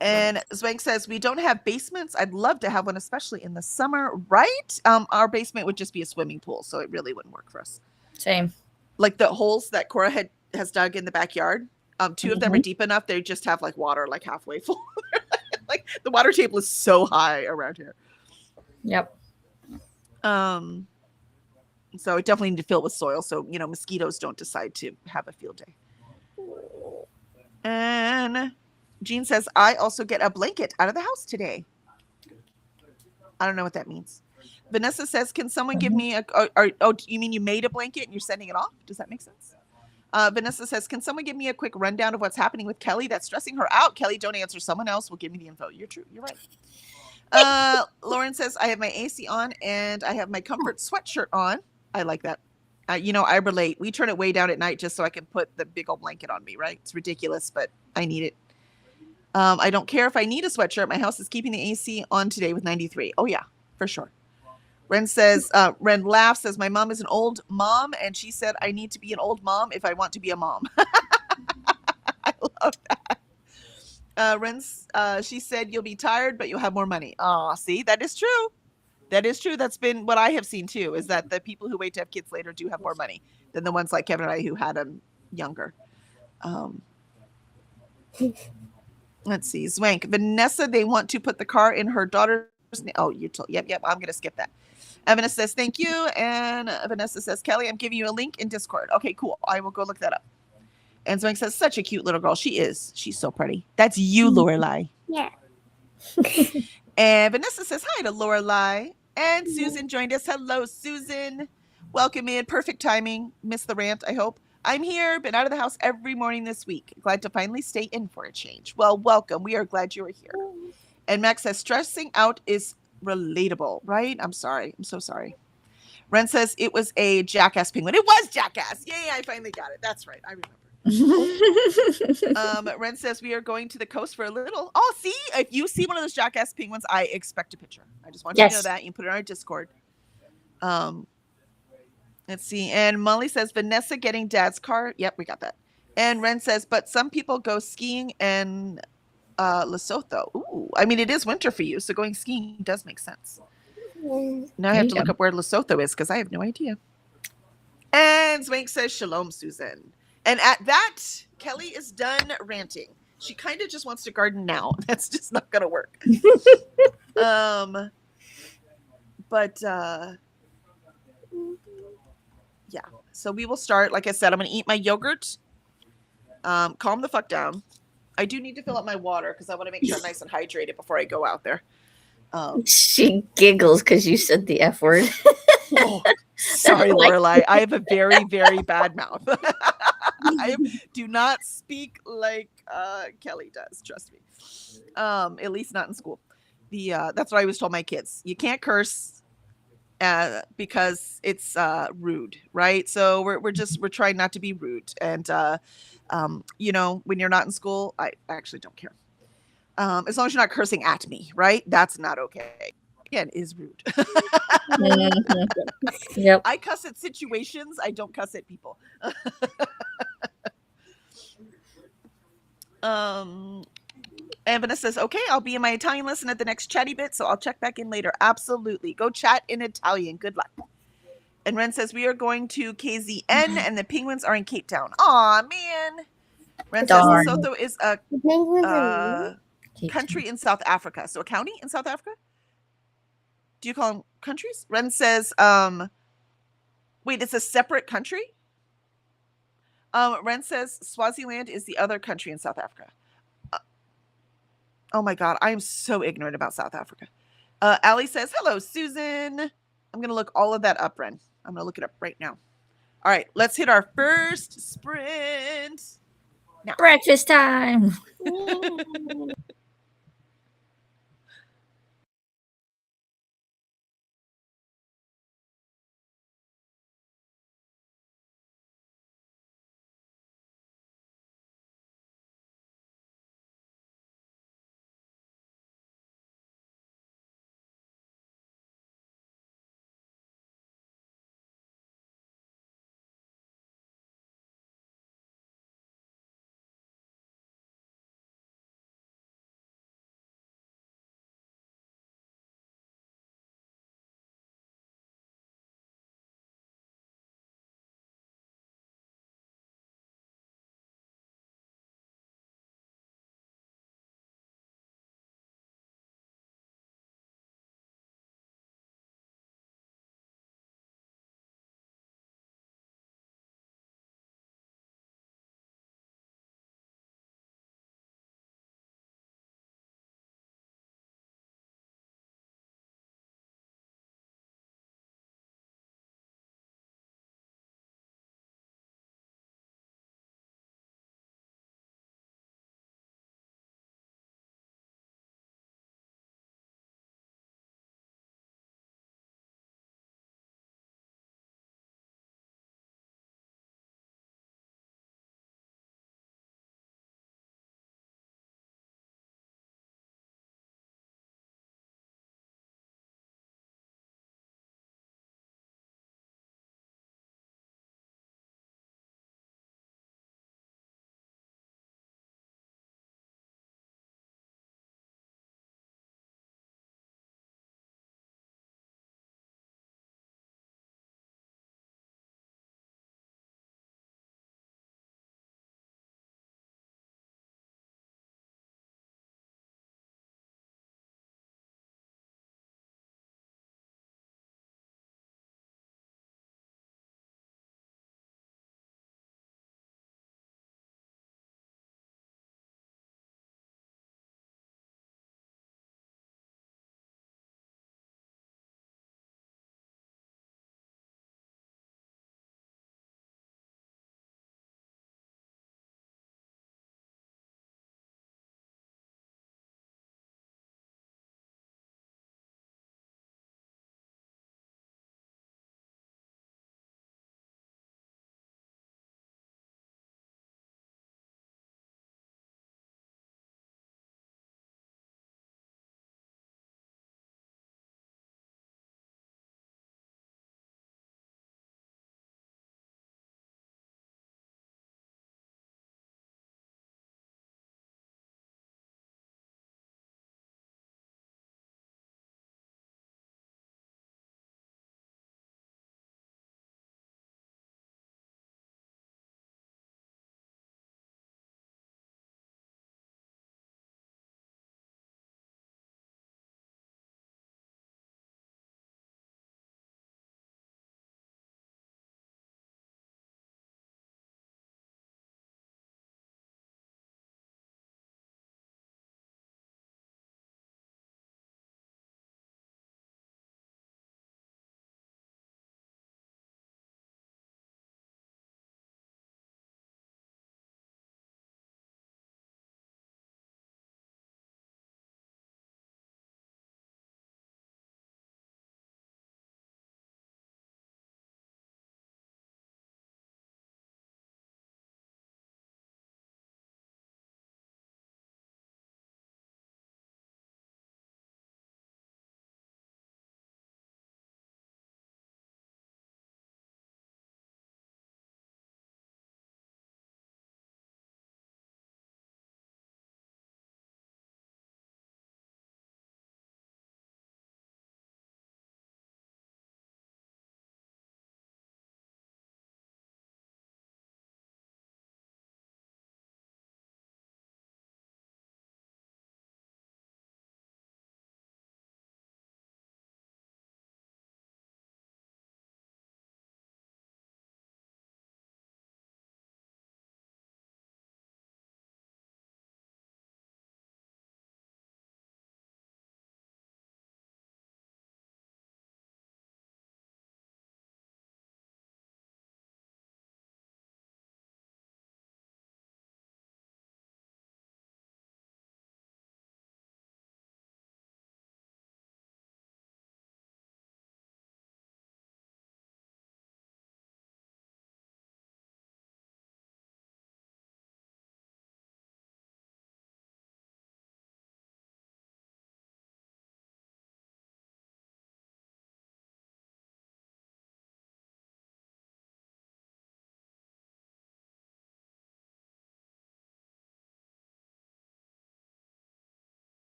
And Zwank says, we don't have basements. I'd love to have one, especially in the summer, right? Our basement would just be a swimming pool, so it really wouldn't work for us. Same. Like the holes that Cora has dug in the backyard, two of them are deep enough. They just have like water like halfway full. Like the water table is so high around here. Yep. So it definitely need to fill with soil, so mosquitoes don't decide to have a field day. And Jean says, I also get a blanket out of the house today. I don't know what that means. Vanessa says, can someone give me you mean you made a blanket and you're sending it off? Does that make sense? Vanessa says, can someone give me a quick rundown of what's happening with Kelly? That's stressing her out. Kelly, don't answer. Someone else will give me the info. You're true. You're right. Lauren says, I have my AC on and I have my comfort sweatshirt on. I like that. I relate. We turn it way down at night just so I can put the big old blanket on me, right? It's ridiculous, but I need it. I don't care if I need a sweatshirt. My house is keeping the AC on today with 93. Oh, yeah, for sure. Ren laughs, says, my mom is an old mom, and she said, I need to be an old mom if I want to be a mom. I love that. She said, you'll be tired, but you'll have more money. Oh, see, that is true. That is true. That's been what I have seen, too, is that the people who wait to have kids later do have more money than the ones like Kevin and I who had them younger. Let's see. Zwank. Vanessa, they want to put the car in her daughter's name. Oh, you told. Yep. I'm going to skip that. Vanessa says, thank you. And Vanessa says, Kelly, I'm giving you a link in Discord. Okay, cool. I will go look that up. And Zwank says, such a cute little girl. She is. She's so pretty. That's you, Lorelai. Yeah. And Vanessa says, hi to Lorelai. And Susan joined us. Hello, Susan. Welcome in. Perfect timing. Missed the rant, I hope. I'm here. Been out of the house every morning this week. Glad to finally stay in for a change. Well, welcome. We are glad you are here. And Max says, stressing out is relatable, right? I'm sorry. I'm so sorry. Ren says it was a jackass penguin. It was Jackass. Yay, I finally got it. That's right. I remember. Ren says we are going to the coast for a little. Oh, see, if you see one of those Jackass penguins, I expect a picture. I just want you to know that. You can put it on our Discord. Let's see. And Molly says Vanessa getting dad's car. Yep, we got that. And Ren says, but some people go skiing in Lesotho. Ooh, I mean, it is winter for you, so going skiing does make sense. Now I have to look up where Lesotho is because I have no idea. And Zwank says, shalom, Susan. And at that, Kelly is done ranting. She kind of just wants to garden now. That's just not going to work. Yeah. So we will start. Like I said, I'm going to eat my yogurt. Calm the fuck down. I do need to fill up my water because I want to make sure I'm nice and hydrated before I go out there. She giggles because you said the F word. Oh, sorry, Lorelai. I have a very, very bad mouth. Do not speak like Kelly does. Trust me. At least not in school. That's what I always told my kids. You can't curse because it's rude, right? So we're trying not to be rude. And when you're not in school, I actually don't care. As long as you're not cursing at me, right? That's not okay. Again, is rude. Yep. I cuss at situations. I don't cuss at people. And Vanessa says, okay, I'll be in my Italian lesson at the next chatty bit, so I'll check back in later. Absolutely. Go chat in Italian. Good luck. And Ren says, we are going to KZN, and the penguins are in Cape Town. Aw, man. Ren says, Lesotho is a country in South Africa. So a county in South Africa? Do you call them countries? Ren says, wait, it's a separate country? Ren says Swaziland is the other country in South Africa. Oh my God, I am so ignorant about South Africa. Ali says, hello, Susan. I'm going to look all of that up, Ren. I'm going to look it up right now. All right, let's hit our first sprint. Breakfast time.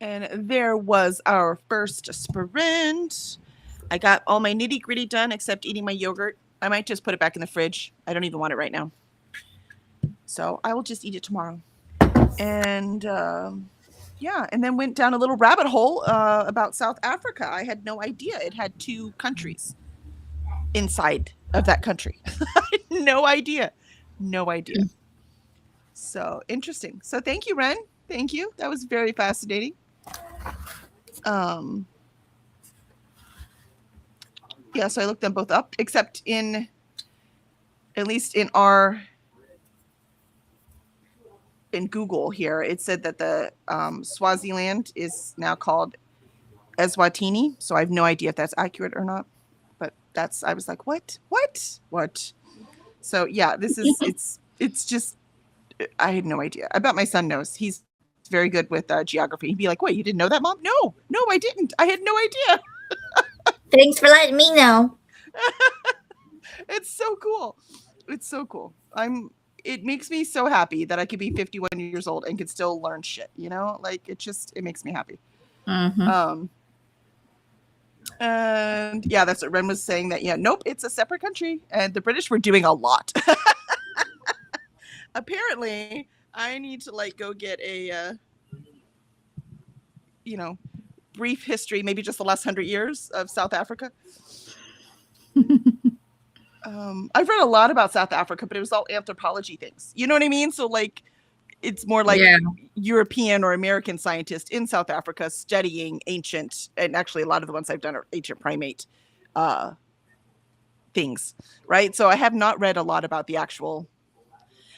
And there was our first sprint. I got all my nitty gritty done except eating my yogurt. I might just put it back in the fridge. I don't even want it right now. So I will just eat it tomorrow. And yeah, and then went down a little rabbit hole about South Africa. I had no idea it had 2 countries inside of that country. No idea. No idea. So interesting. So thank you, Ren. Thank you. That was very fascinating. Yeah, so I looked them both up, except at least in Google here, it said that the Swaziland is now called Eswatini. So I have no idea if that's accurate or not. But I was like, what? So yeah, this is, it's just, I had no idea. I bet my son knows. He's very good with geography. He'd be like, wait, you didn't know that, Mom? No, I didn't. I had no idea. Thanks for letting me know. It's so cool. It's so cool. It makes me so happy that I could be 51 years old and could still learn shit, like it makes me happy. Mm-hmm. And yeah, that's what Ren was saying, that, nope, it's a separate country. And the British were doing a lot. Apparently, I need to go get a, brief history, maybe just the last 100 years of South Africa. I've read a lot about South Africa, but it was all anthropology things. You know what I mean? So it's more like European or American scientists in South Africa studying ancient, and actually a lot of the ones I've done are ancient primate things, right? So I have not read a lot about the actual.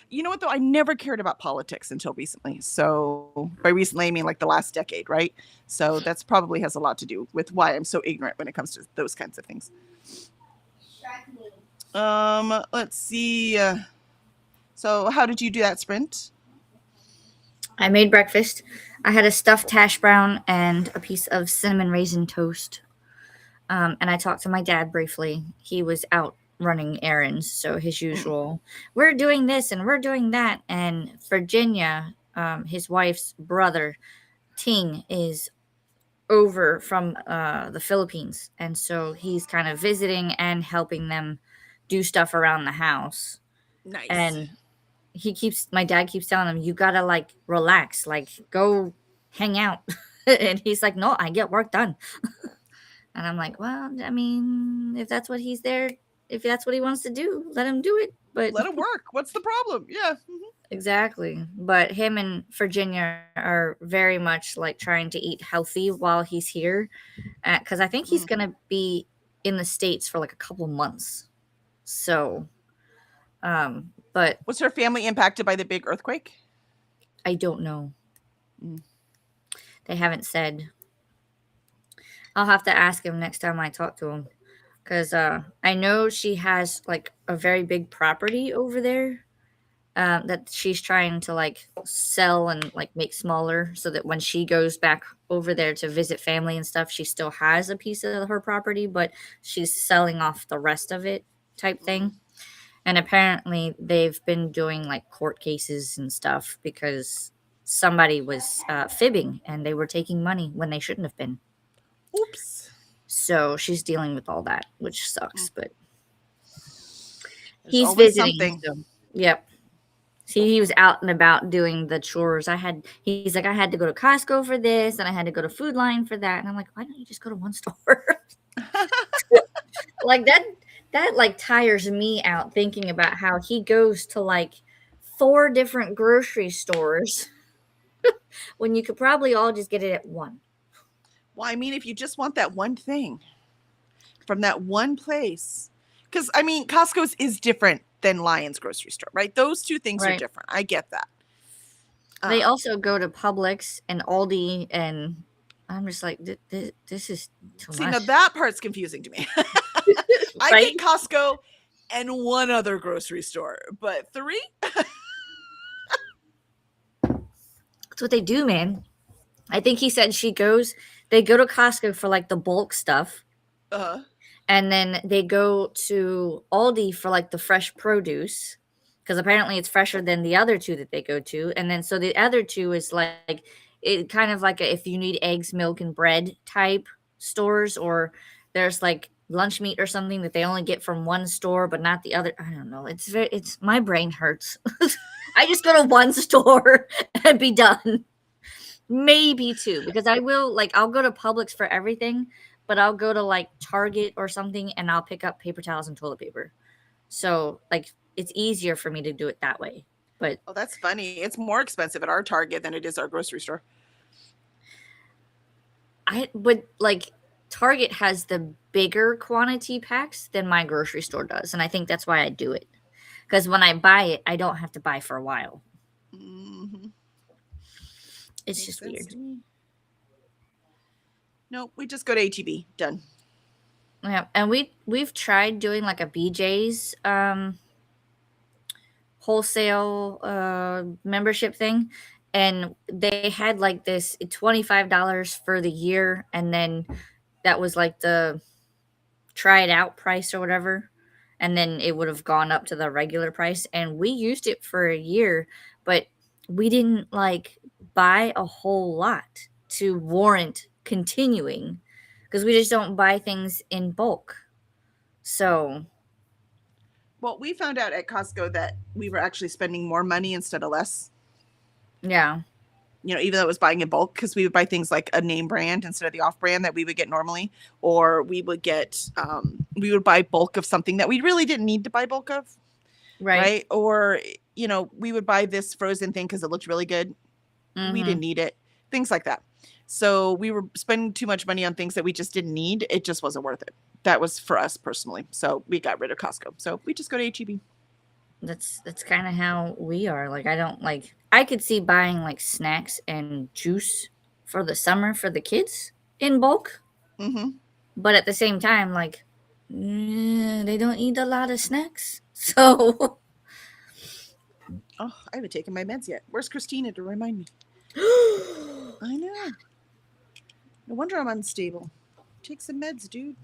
You know what, though? I never cared about politics until recently. So by recently, I mean the last decade, right? So that's probably has a lot to do with why I'm so ignorant when it comes to those kinds of things. Let's see. So how did you do that sprint? I made breakfast. I had a stuffed hash brown and a piece of cinnamon raisin toast. And I talked to my dad briefly. He was out running errands, so his usual, we're doing this and we're doing that. And Virginia, his wife's brother, Ting, is over from the Philippines. And so he's kind of visiting and helping them do stuff around the house. Nice. And my dad keeps telling him, you gotta relax, go hang out. And he's like, no, I get work done. And I'm like, well, I mean, if that's what he's there, if that's what he wants to do, let him do it. But let him work. What's the problem? Yeah. Exactly. But him and Virginia are very much trying to eat healthy while he's here. Because I think he's going to be in the States for a couple months. So, but. Was her family impacted by the big earthquake? I don't know. They haven't said. I'll have to ask him next time I talk to him. Because I know she has a very big property over there that she's trying to sell and make smaller, so that when she goes back over there to visit family and stuff, she still has a piece of her property, but she's selling off the rest of it type thing. And apparently they've been doing court cases and stuff because somebody was fibbing and they were taking money when they shouldn't have been. Oops. So she's dealing with all that, which sucks, but There's he's visiting. Something. So, yep. See, he was out and about doing the chores. He's like, I had to go to Costco for this, and I had to go to Food Line for that. And I'm like, why don't you just go to one store? That tires me out thinking about how he goes to 4 different grocery stores when you could probably all just get it at one. Well, I mean, if you just want that one thing from that one place, because I mean, Costco's is different than Lion's grocery store, right? Those two things are different. I get that. They also go to Publix and Aldi, and I'm just like, this is too much. See, now that part's confusing to me. I get Costco and one other grocery store, but 3? That's what they do, man. I think he said they go to Costco for the bulk stuff. Uh-huh. And then they go to Aldi for the fresh produce, because apparently it's fresher than the other 2 that they go to. And then so the other 2 is it kind of like if you need eggs, milk, and bread type stores, or there's like lunch meat or something that they only get from one store but not the other. I don't know. It's my brain hurts. I just go to one store and be done. Maybe two, because I'll go to Publix for everything, but I'll go to like Target or something and I'll pick up paper towels and toilet paper. So like it's easier for me to do it that way. But Oh, that's funny. It's more expensive at our Target than it is our grocery store. like Target has the bigger quantity packs than my grocery store does, and I think that's why I do it. Because when I buy it, I don't have to buy for a while. Mm-hmm. It's just weird. No, we just go to HEB. Done. Yeah, and we've tried doing like a BJ's wholesale membership thing, and they had like this $25 for the year, and then that was like the try it out price or whatever, and then it would have gone up to the regular price, and we used it for a year, but we didn't like buy a whole lot to warrant continuing, because we just don't buy things in bulk. So Well, we found out at Costco that we were actually spending more money instead of less. yeah. Even though it was buying in bulk, because we would buy things like a name brand instead of the off brand that we would get normally, or we would buy bulk of something that we really didn't need to buy bulk of, right? Or, we would buy this frozen thing because it looked really good. We didn't need it, things like that. So we were spending too much money on things that we just didn't need. It just wasn't worth it. That was for us personally. So we got rid of Costco. So we just go to HEB. That's kind of how we are. Like I could see buying like snacks and juice for the summer for the kids in bulk, Mm-hmm. but at the same time, like they don't eat a lot of snacks, so. Oh, I haven't taken my meds yet. Where's Christina to remind me? I know. No wonder I'm unstable. Take some meds, dude.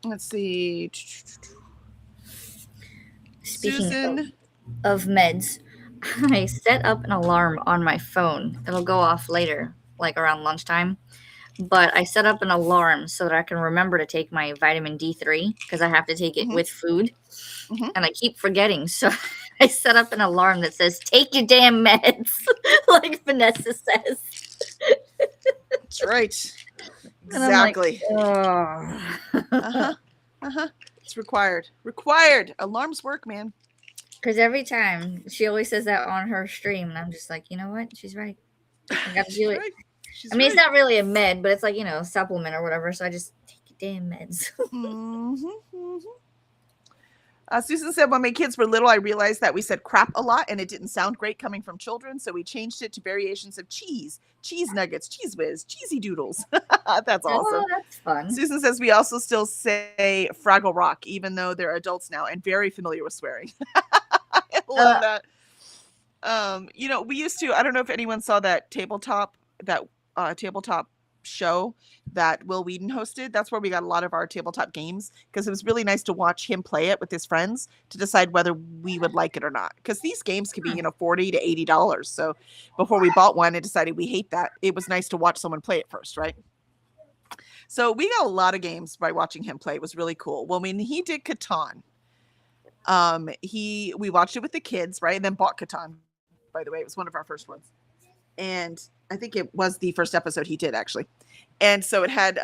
Let's see. Speaking Susan. of meds, I set up an alarm on my phone. It'll go off later, like around lunchtime. But I set up an alarm so that I can remember to take my vitamin D3, because I have to take it with food. And I keep forgetting. So I set up an alarm that says, take your damn meds, like Vanessa says. That's right. And I'm like, Exactly. oh. It's required. Required. Alarms work, man. Because every time she always says that on her stream, and I'm just like, you know what? She's right. I got to do it. Right. She's I mean, right. it's not really a med, but it's like, supplement or whatever. So I just take your damn meds. Susan said, when my kids were little, I realized that we said crap a lot and it didn't sound great coming from children. So we changed it to variations of cheese nuggets, cheese whiz, cheesy doodles. That's awesome. Oh, that's fun. Susan says we also still say Fraggle Rock, even though they're adults now and very familiar with swearing. I love that. We used to, I don't know if anyone saw that tabletop show that Will Whedon hosted. That's where we got a lot of our tabletop games, because it was really nice to watch him play it with his friends to decide whether we would like it or not, because these games could be $40 to $80. So before we bought one and decided we hate that, it was nice to watch someone play it first, right? So we got a lot of games by watching him play. It was really cool. Well, when he did Catan, we watched it with the kids, right? And then bought Catan, by the way. It was one of our first ones. And I think it was the first episode he did, actually. And so it had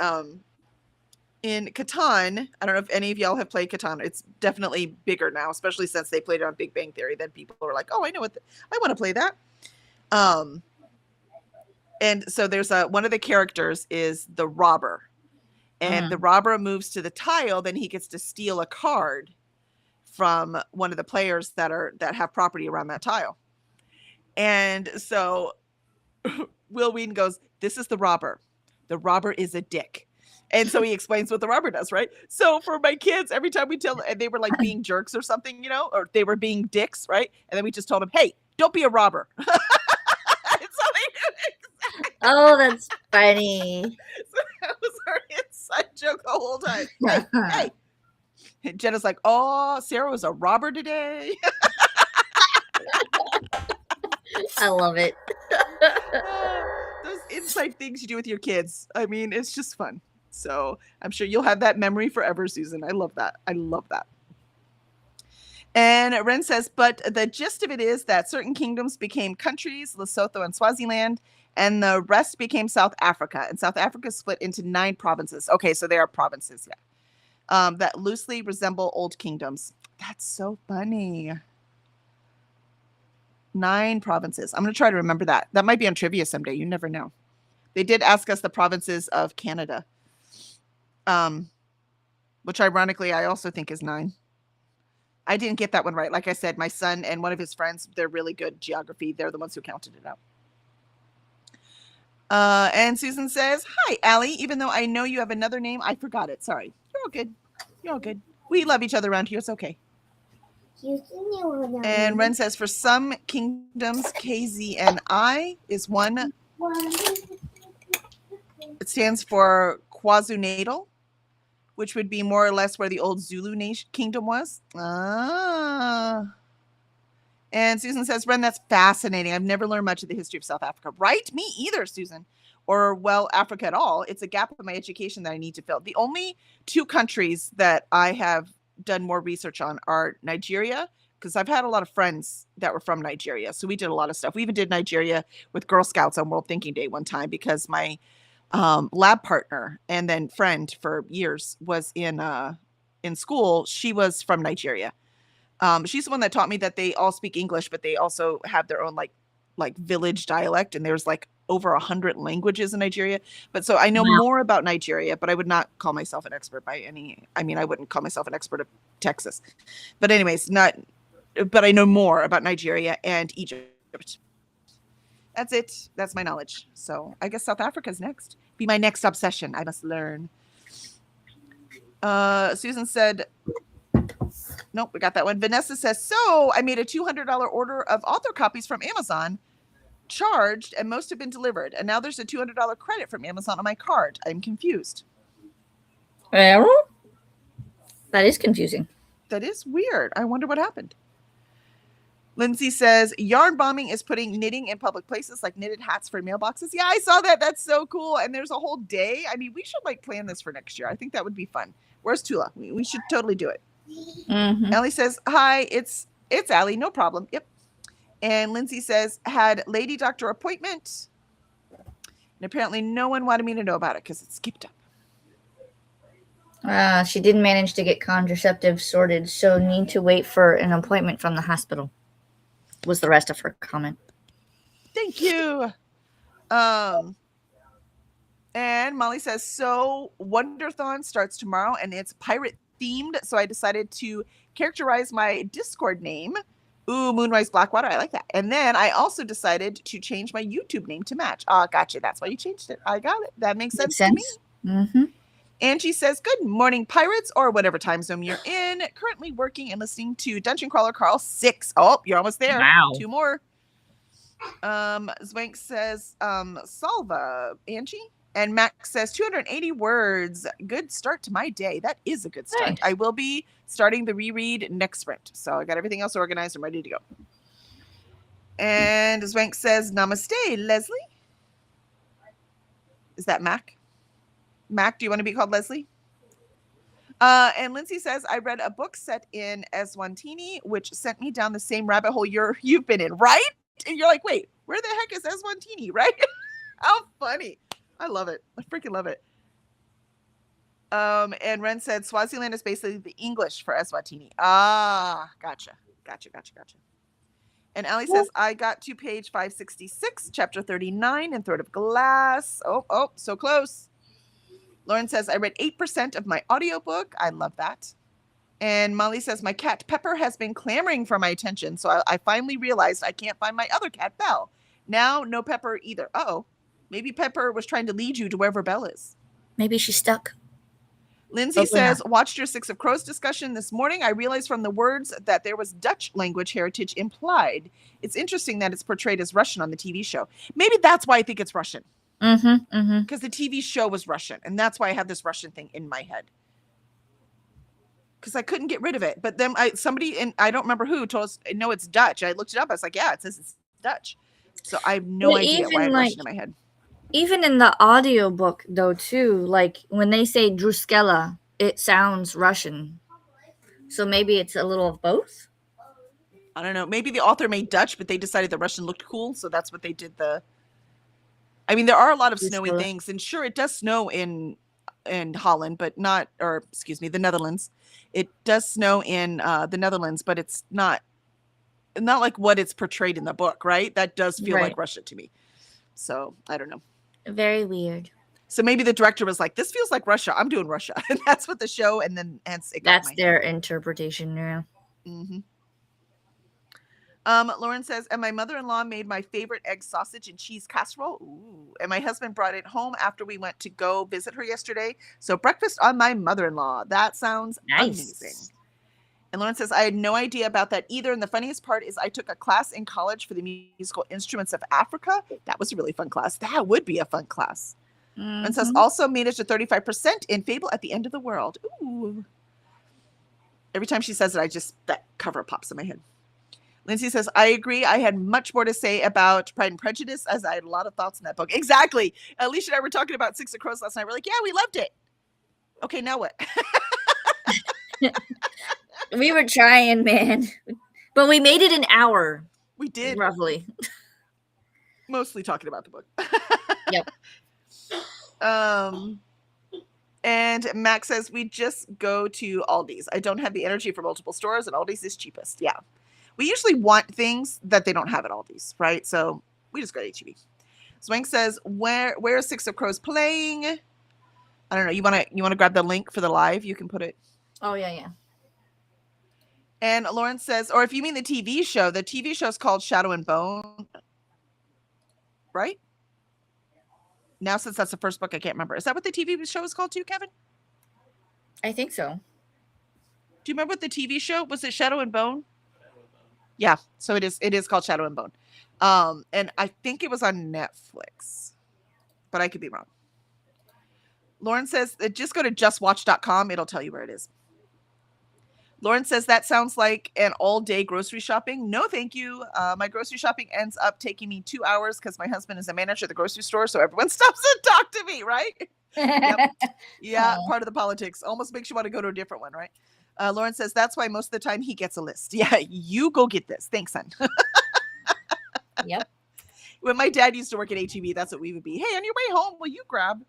in Catan, I don't know if any of y'all have played Catan. It's definitely bigger now, especially since they played it on Big Bang Theory. Then people are like, oh, I know I want to play that. And so there's one of the characters is the robber. And the robber moves to the tile, then he gets to steal a card from one of the players that have property around that tile. And so Will Whedon goes, this is the robber. The robber is a dick. And so he explains what the robber does, right? So for my kids, every time we tell them, and they were like being jerks or something, or they were being dicks, right? And then we just told them, hey, don't be a robber. And so oh, that's funny. So that was our inside joke the whole time. Hey. And Jenna's like, oh, Sarah was a robber today. I love it. Those inside things you do with your kids. I mean, it's just fun. So I'm sure you'll have that memory forever, Susan. I love that. I love that. And Ren says, but the gist of it is that certain kingdoms became countries, Lesotho and Swaziland, and the rest became South Africa. And South Africa split into 9 provinces. Okay, so they are provinces, yeah. That loosely resemble old kingdoms. That's so funny. 9 provinces. I'm going to try to remember that. That might be on trivia someday. You never know. They did ask us the provinces of Canada, which ironically I also think is 9. I didn't get that one right. Like I said, my son and one of his friends, they're really good geography. They're the ones who counted it out. And Susan says, hi, Allie. Even though I know you have another name, I forgot it. Sorry. You're all good. You're all good. We love each other around here. It's okay. And Ren says, for some kingdoms, KZNI is one. It stands for KwaZulu-Natal, which would be more or less where the old Zulu nation kingdom was. And Susan says, Ren, that's fascinating. I've never learned much of the history of South Africa. Right? Me either, Susan. Or, well, Africa at all. It's a gap in my education that I need to fill. The only 2 countries that I have done more research on are Nigeria, because I've had a lot of friends that were from Nigeria. So we did a lot of stuff. We even did Nigeria with Girl Scouts on World Thinking Day one time because my lab partner and then friend for years was in school. She was from Nigeria. She's the one that taught me that they all speak English, but they also have their own like village dialect, and there's like over 100 languages in Nigeria. But so I know more about Nigeria, but I would not call myself an expert by any. I mean, I wouldn't call myself an expert of Texas, but anyways, but I know more about Nigeria and Egypt. That's it. That's my knowledge. So I guess South Africa's next. Be my next obsession. I must learn. Susan said, nope, we got that one. Vanessa says, so I made a $200 order of author copies from Amazon, charged, and most have been delivered. And now there's a $200 credit from Amazon on my card. I'm confused. Well, that is confusing. That is weird. I wonder what happened. Lindsay says, yarn bombing is putting knitting in public places like knitted hats for mailboxes. Yeah, I saw that. That's so cool. And there's a whole day. I mean, we should plan this for next year. I think that would be fun. Where's Tula? We should totally do it. Mm-hmm. Ellie says, hi, it's Allie. No problem. Yep. And Lindsay says, had lady doctor appointment. And apparently no one wanted me to know about it because it skipped up. She didn't manage to get contraceptives sorted, so need to wait for an appointment from the hospital. Was the rest of her comment. Thank you. And Molly says, so Wonderthon starts tomorrow and it's pirate themed. So I decided to characterize my Discord name. Ooh, Moonrise Blackwater. I like that. And then I also decided to change my YouTube name to match. Gotcha. That's why you changed it. I got it. That makes sense to me. Mm-hmm. Angie says, good morning, pirates, or whatever time zone you're in. Currently working and listening to Dungeon Crawler Carl 6. Oh, you're almost there. Wow. 2 more. Zwank says, Salva, Angie. And Max says, 280 words. Good start to my day. That is a good start. Nice. I will be starting the reread next sprint. So I got everything else organized. I'm ready to go. And Zwank says, namaste, Leslie. Is that Mac? Mac, do you want to be called Leslie? And Lindsay says, I read a book set in Eswatini, which sent me down the same rabbit hole you've been in, right? And you're like, wait, where the heck is Eswatini, right? How funny. I love it. I freaking love it. And Ren said, Swaziland is basically the English for Eswatini. Gotcha. And Allie says, I got to page 566, chapter 39 in Throat of Glass. Oh, so close. Lauren says, I read 8% of my audiobook. I love that. And Molly says, my cat Pepper has been clamoring for my attention. So I finally realized I can't find my other cat, Belle. Now, no Pepper either. Uh-oh. Maybe Pepper was trying to lead you to wherever Belle is. Maybe she's stuck. Lindsay says, watched your Six of Crows discussion this morning. I realized from the words that there was Dutch language heritage implied. It's interesting that it's portrayed as Russian on the TV show. Maybe that's why I think it's Russian. Because the TV show was Russian, and that's why I have this Russian thing in my head. Because I couldn't get rid of it. But then somebody, and I don't remember who, told us, no, it's Dutch. I looked it up. I was like, yeah, it says it's Dutch. So I have no But idea why I even, rushed like- in my head. Even in the audiobook, though, too, like when they say Druskella, it sounds Russian. So maybe it's a little of both? I don't know. Maybe the author made Dutch, but they decided the Russian looked cool, so that's what they did. I mean, there are a lot of snowy Druskella. things, and sure, it does snow in Holland, but not, or excuse me, the Netherlands. It does snow in the Netherlands, but it's not like what it's portrayed in the book, right? That does feel Right. like Russia to me. So I don't know. Very weird. So maybe the director was like, "This feels like Russia. I'm doing Russia," and that's what the show. And then hence it got That's my their interpretation now. Mm-hmm. Lauren says, and my mother-in-law made my favorite egg sausage and cheese casserole. Ooh. And my husband brought it home after we went to go visit her yesterday. So breakfast on my mother-in-law. That sounds amazing. Nice. And Lauren says, I had no idea about that either. And the funniest part is I took a class in college for the musical instruments of Africa. That was a really fun class. That would be a fun class. And says, Mhm. also made it to 35% in Fable at the End of the World. Ooh. Every time she says it, that cover pops in my head. Lindsay says, I agree. I had much more to say about Pride and Prejudice, as I had a lot of thoughts in that book. Exactly. Alicia and I were talking about Six of Crows last night. We're like, yeah, we loved it. Okay, now what? We were trying, man. But we made it an hour, We did. roughly. Mostly talking about the book. Yep. And Max says, we just go to Aldi's. I don't have the energy for multiple stores, and Aldi's is cheapest. Yeah. We usually want things that they don't have at Aldi's, right? So we just go to HEB. Swank says, where is Six of Crows playing? I don't know. You wanna grab the link for the live? You can put it. Oh, yeah. And Lauren says, or if you mean the TV show is called Shadow and Bone, right? Now, since that's the first book, I can't remember. Is that what the TV show is called too, Kevin? I think so. Do you remember what the TV show was? It Shadow and Bone? Yeah, so it is called Shadow and Bone. And I think it was on Netflix, but I could be wrong. Lauren says, just go to justwatch.com. It'll tell you where it is. Lauren says, that sounds like an all-day grocery shopping. No, thank you. My grocery shopping ends up taking me 2 hours because my husband is a manager at the grocery store, so everyone stops and talk to me, right? Yep. Yeah, Aw. part of the politics. Almost makes you want to go to a different one, right? Lauren says, that's why most of the time he gets a list. Yeah, you go get this. Thanks, son. Yep. When my dad used to work at HEB, that's what we would be. Hey, on your way home, will you grab?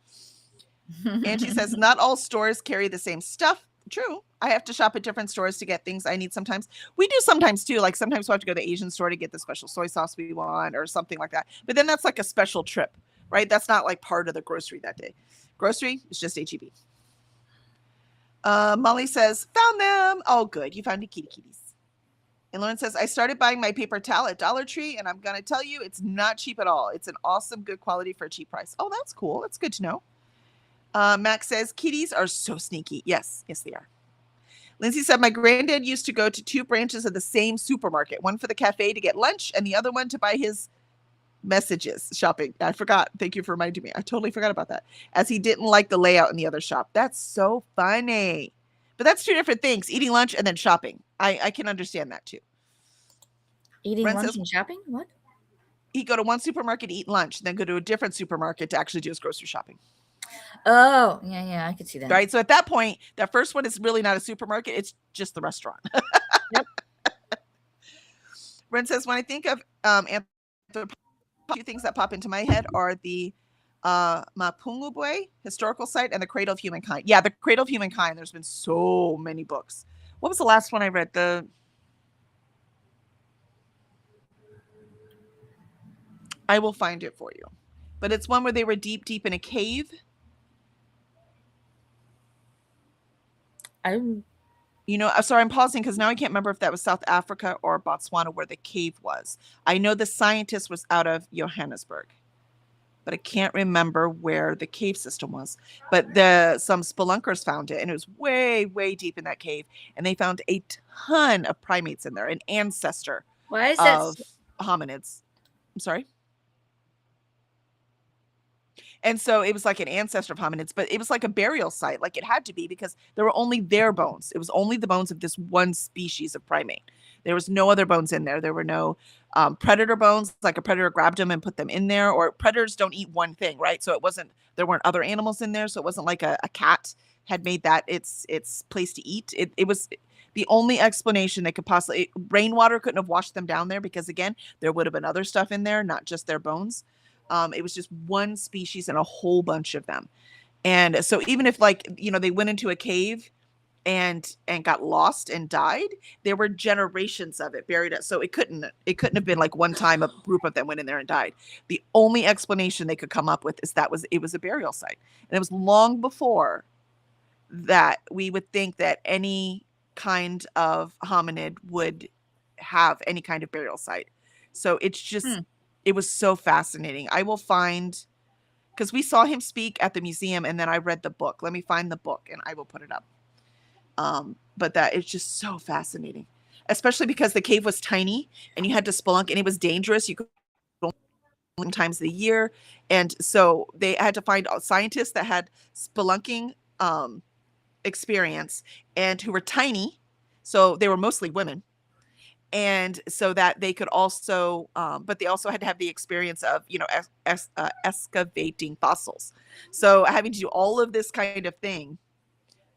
And she says, not all stores carry the same stuff. True. I have to shop at different stores to get things I need sometimes. We do sometimes too. Like sometimes we have to go to the Asian store to get the special soy sauce we want or something like that. But then that's like a special trip, right? That's not like part of the grocery that day. Grocery is just HEB. Molly says, found them. Oh, good. You found the kitties. And Lauren says, I started buying my paper towel at Dollar Tree, and I'm going to tell you, it's not cheap at all. It's an awesome, good quality for a cheap price. Oh, that's cool. That's good to know. Max says, kitties are so sneaky. Yes, they are. Lindsay said, my granddad used to go to 2 branches of the same supermarket, one for the cafe to get lunch and the other one to buy his messages shopping. I forgot. Thank you for reminding me. I totally forgot about that. As he didn't like the layout in the other shop. That's so funny. But that's 2 different things, eating lunch and then shopping. I can understand that too. Eating Brent lunch says- and shopping? What? He'd go to one supermarket, eat lunch, then go to a different supermarket to actually do his grocery shopping. Oh, yeah, I could see that. Right. So at that point, that first one is really not a supermarket. It's just the restaurant. Yep. Ren says, when I think of anthropology, 2 things that pop into my head are the Mapungubwe historical site and the Cradle of Humankind. Yeah, the Cradle of Humankind. There's been so many books. What was the last one I read? I will find it for you. But it's one where they were deep in a cave. I'm Sorry, I'm pausing because now I can't remember if that was South Africa or Botswana where the cave was. I know the scientist was out of Johannesburg, but I can't remember where the cave system was. But some spelunkers found it, and it was way, way deep in that cave, and they found a ton of primates in there, an ancestor Why is that? of hominids. I'm sorry. And so it was like an ancestor of hominids, but it was like a burial site. Like it had to be because there were only their bones. It was only the bones of this one species of primate. There was no other bones in there. There were no predator bones, like a predator grabbed them and put them in there, or predators don't eat one thing, right? So there weren't other animals in there. So it wasn't like a cat had made that its place to eat. It was the only explanation they could possibly. Rainwater couldn't have washed them down there because, again, there would have been other stuff in there, not just their bones. It was just one species and a whole bunch of them. And so even if, like, they went into a cave and got lost and died, there were generations of it buried. So it couldn't have been like one time a group of them went in there and died. The only explanation they could come up with is it was a burial site. And it was long before that we would think that any kind of hominid would have any kind of burial site. So it's just it was so fascinating. I will find, because we saw him speak at the museum and then I read the book. Let me find the book and I will put it up. But that it's just so fascinating, especially because the cave was tiny and you had to spelunk and it was dangerous. You could go times of the year. And so they had to find scientists that had spelunking experience and who were tiny. So they were mostly women. And so that they could also, but they also had to have the experience of, excavating fossils. So having to do all of this kind of thing.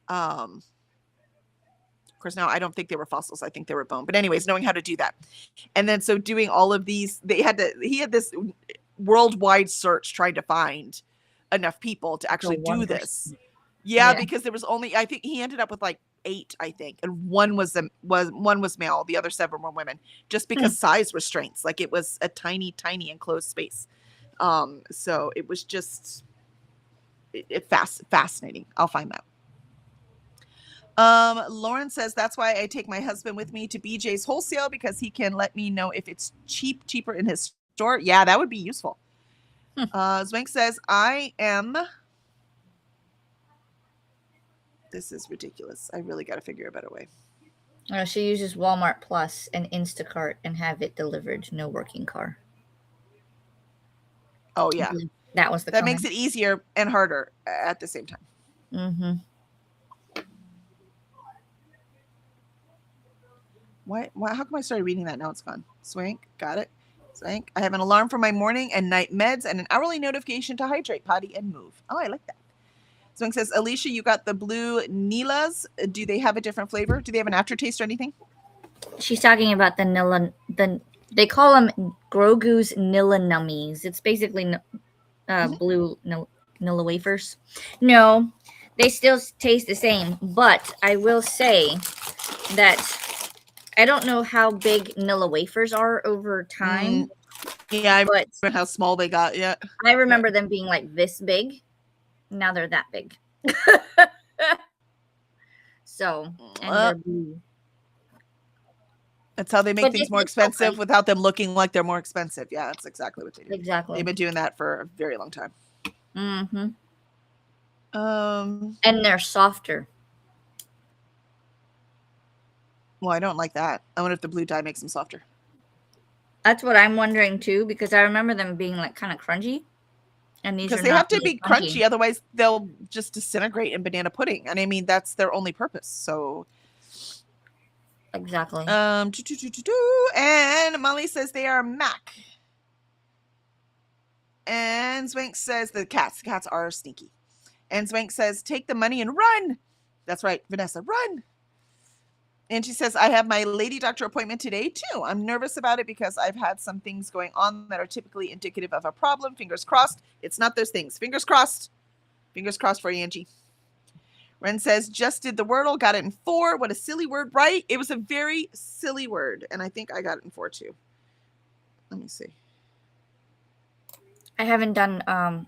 Of course, now I don't think they were fossils. I think they were bone. But anyways, knowing how to do that. And then so doing all of these, he had this worldwide search trying to find enough people to actually do this. Yeah, because there was only, I think he ended up with like 8, I think, and one was male, the other 7 were women, just because size restraints. Like it was a tiny enclosed space. So it was just fascinating. I'll find that. Lauren says that's why I take my husband with me to BJ's Wholesale, because he can let me know if it's cheaper in his store. Yeah, that would be useful. Zwank says this is ridiculous. I really got to figure a better way. She uses Walmart Plus and Instacart and have it delivered. No working car. Oh yeah, that was that makes it easier and harder at the same time. Mm-hmm. Why? How come I started reading that? Now it's gone. Swank, got it. Swank. I have an alarm for my morning and night meds and an hourly notification to hydrate, potty, and move. Oh, I like that. Swank says, Alicia, you got the blue Nilas. Do they have a different flavor? Do they have an aftertaste or anything? She's talking about the Nilla. They call them Grogu's Nilla Nummies. It's basically blue Nilla wafers. No, they still taste the same. But I will say that I don't know how big Nilla wafers are over time. Yeah, I remember how small they got. Yeah, I remember them being like this big. Now they're that big. So, and they're blue. That's how they make things more expensive without them looking like they're more expensive. Yeah, that's exactly what they do. Exactly. They've been doing that for a very long time. Mm-hmm. And they're softer. Well, I don't like that. I wonder if the blue dye makes them softer. That's what I'm wondering too, because I remember them being like kind of crunchy. And these, because they have to be crunchy, otherwise they'll just disintegrate in banana pudding. And I mean, that's their only purpose. So exactly. And Molly says they are MAC. And Zwank says the cats are sneaky. And Zwank says, take the money and run. That's right, Vanessa, run. And she says, I have my lady doctor appointment today, too. I'm nervous about it because I've had some things going on that are typically indicative of a problem. Fingers crossed. It's not those things. Fingers crossed. Fingers crossed for you, Angie. Ren says, just did the Wordle. Got it in 4. What a silly word, right? It was a very silly word. And I think I got it in 4, too. Let me see. I haven't done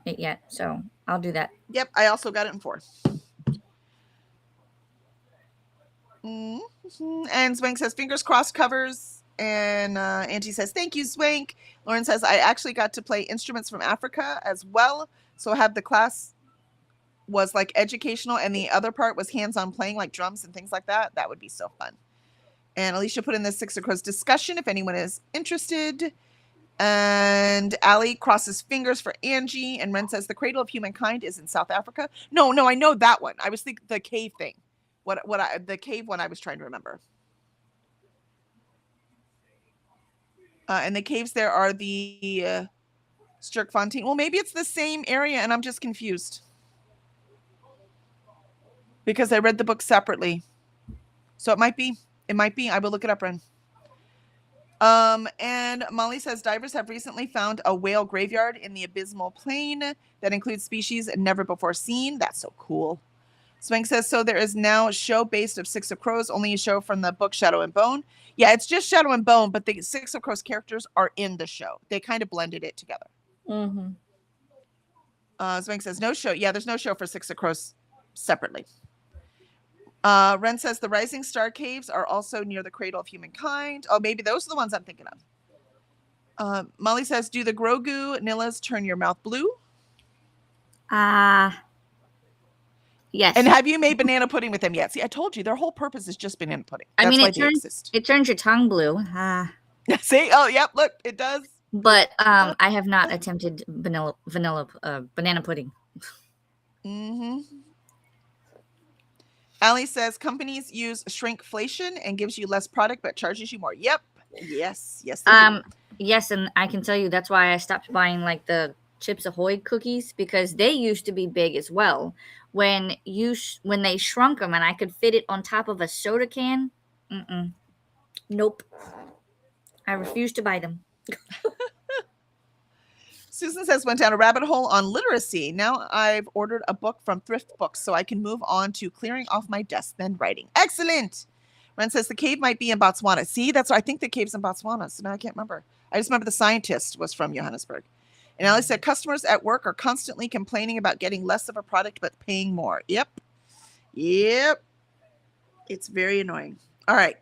it yet, so I'll do that. Yep, I also got it in 4. And Zwank says, fingers crossed covers. And Angie says, thank you, Zwank. Lauren says, I actually got to play instruments from Africa as well. So I have the class was like educational and the other part was hands-on playing like drums and things like that. That would be so fun. And Alicia put in the Six of Crows discussion if anyone is interested. And Allie crosses fingers for Angie. And Ren says, the Cradle of Humankind is in South Africa. No, I know that one. I was thinking the cave thing. The cave one I was trying to remember. And the caves there are the Sterkfontein. Well, maybe it's the same area and I'm just confused. Because I read the book separately. So it might be. It might be. I will look it up, Ren. And Molly says divers have recently found a whale graveyard in the abysmal plain that includes species never before seen. That's so cool. Swank says, so there is now a show based of Six of Crows, only a show from the book Shadow and Bone. Yeah, it's just Shadow and Bone, but the Six of Crows characters are in the show. They kind of blended it together. Mm-hmm. Swank says, no show. Yeah, there's no show for Six of Crows separately. Ren says the Rising Star Caves are also near the Cradle of Humankind. Oh, maybe those are the ones I'm thinking of. Molly says, do the Grogu Nillas turn your mouth blue? Yes. And have you made banana pudding with them yet? See, I told you their whole purpose is just banana pudding. I That's mean, why they exist. it turns your tongue blue. See? Oh, yep. Look, it does. But I have not attempted banana pudding. Mm-hmm. Allie says companies use shrinkflation and gives you less product but charges you more. Yep. Yes. Yes. They do. Yes, and I can tell you that's why I stopped buying like the Chips Ahoy cookies, because they used to be big as well. When they shrunk them and I could fit it on top of a soda can, nope. I refuse to buy them. Susan says went down a rabbit hole on literacy. Now I've ordered a book from Thrift Books so I can move on to clearing off my desk, then writing. Excellent. Ren says the cave might be in Botswana. See, that's why I think the cave's in Botswana. So now I can't remember. I just remember the scientist was from Johannesburg. And Allie said customers at work are constantly complaining about getting less of a product but paying more. Yep. It's very annoying. All right.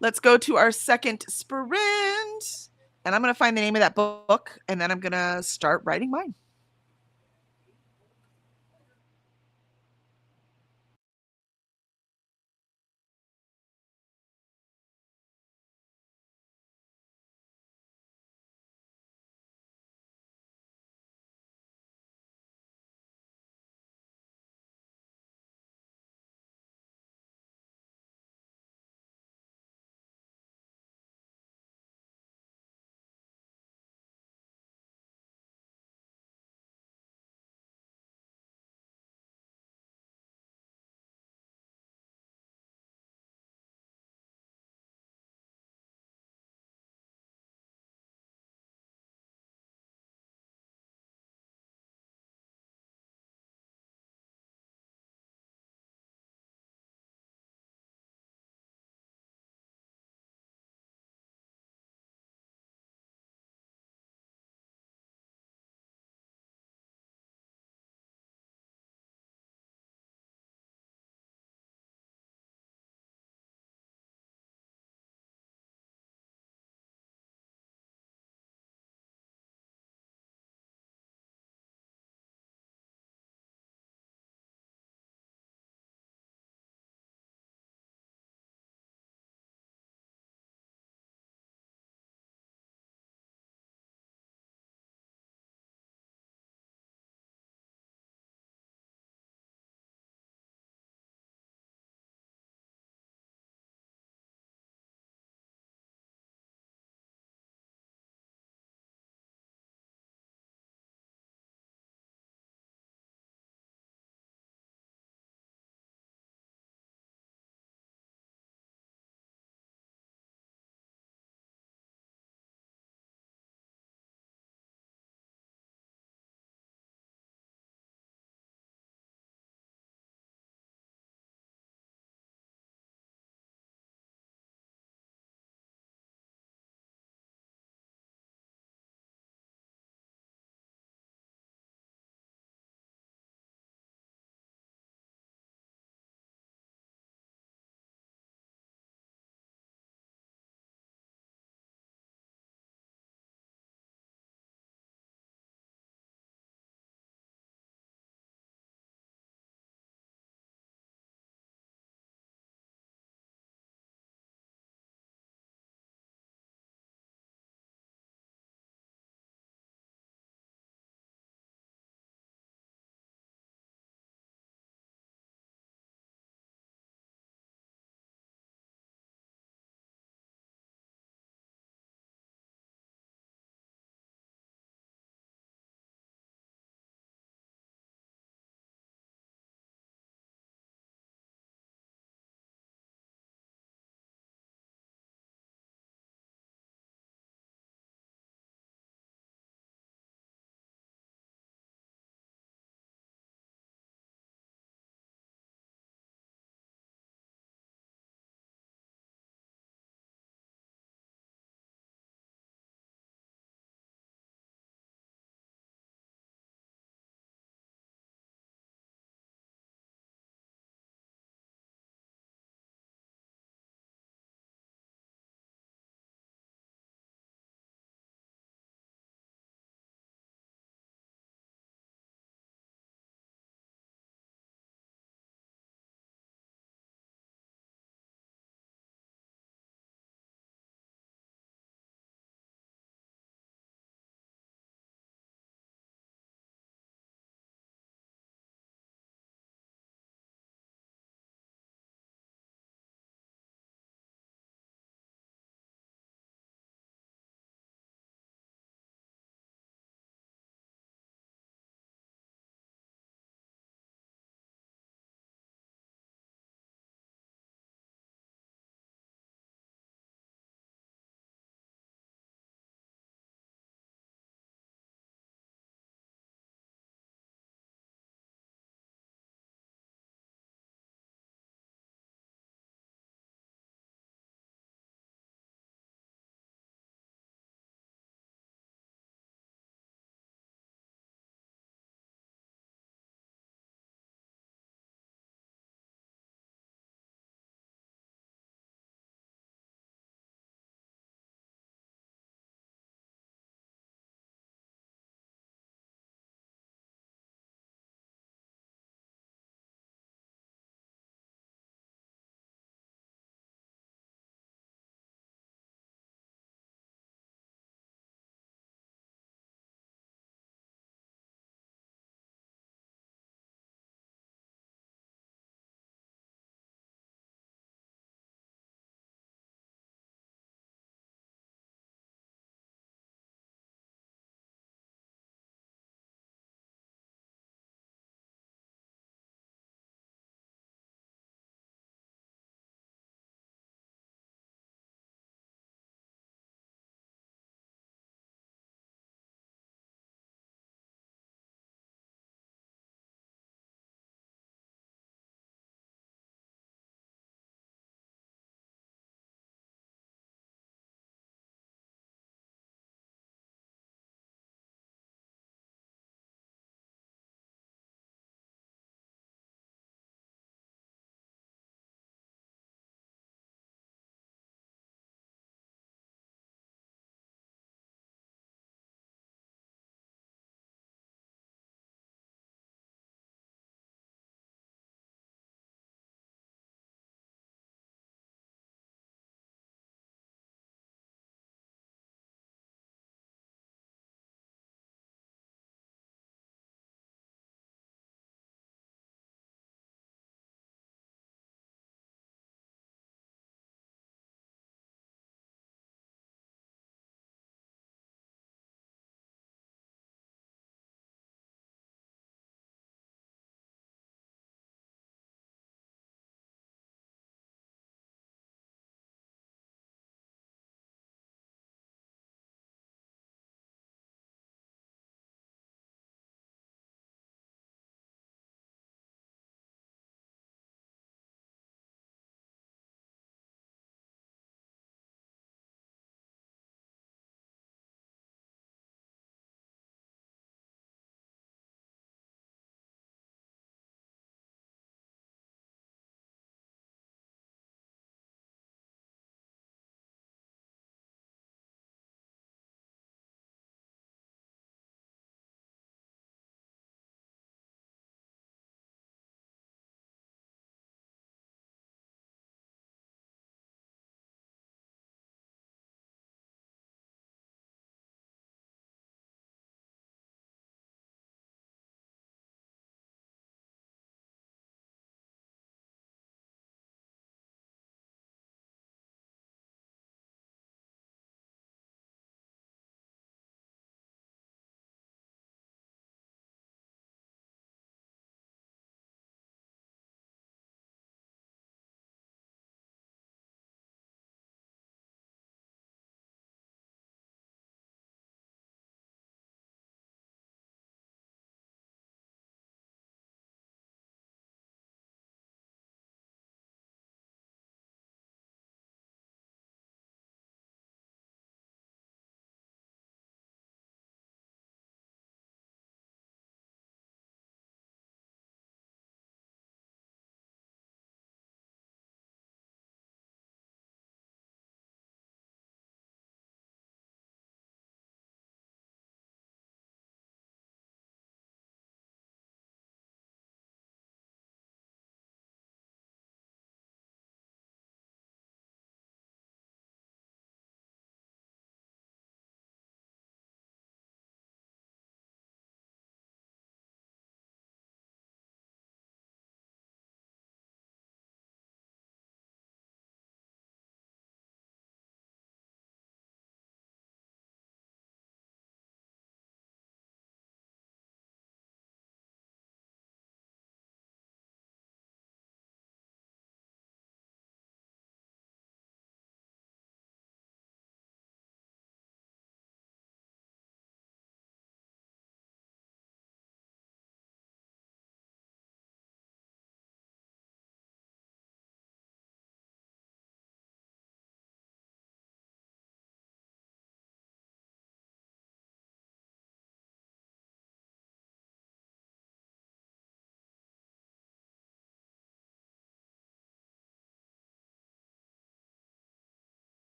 Let's go to our second sprint. And I'm going to find the name of that book, and then I'm going to start writing mine.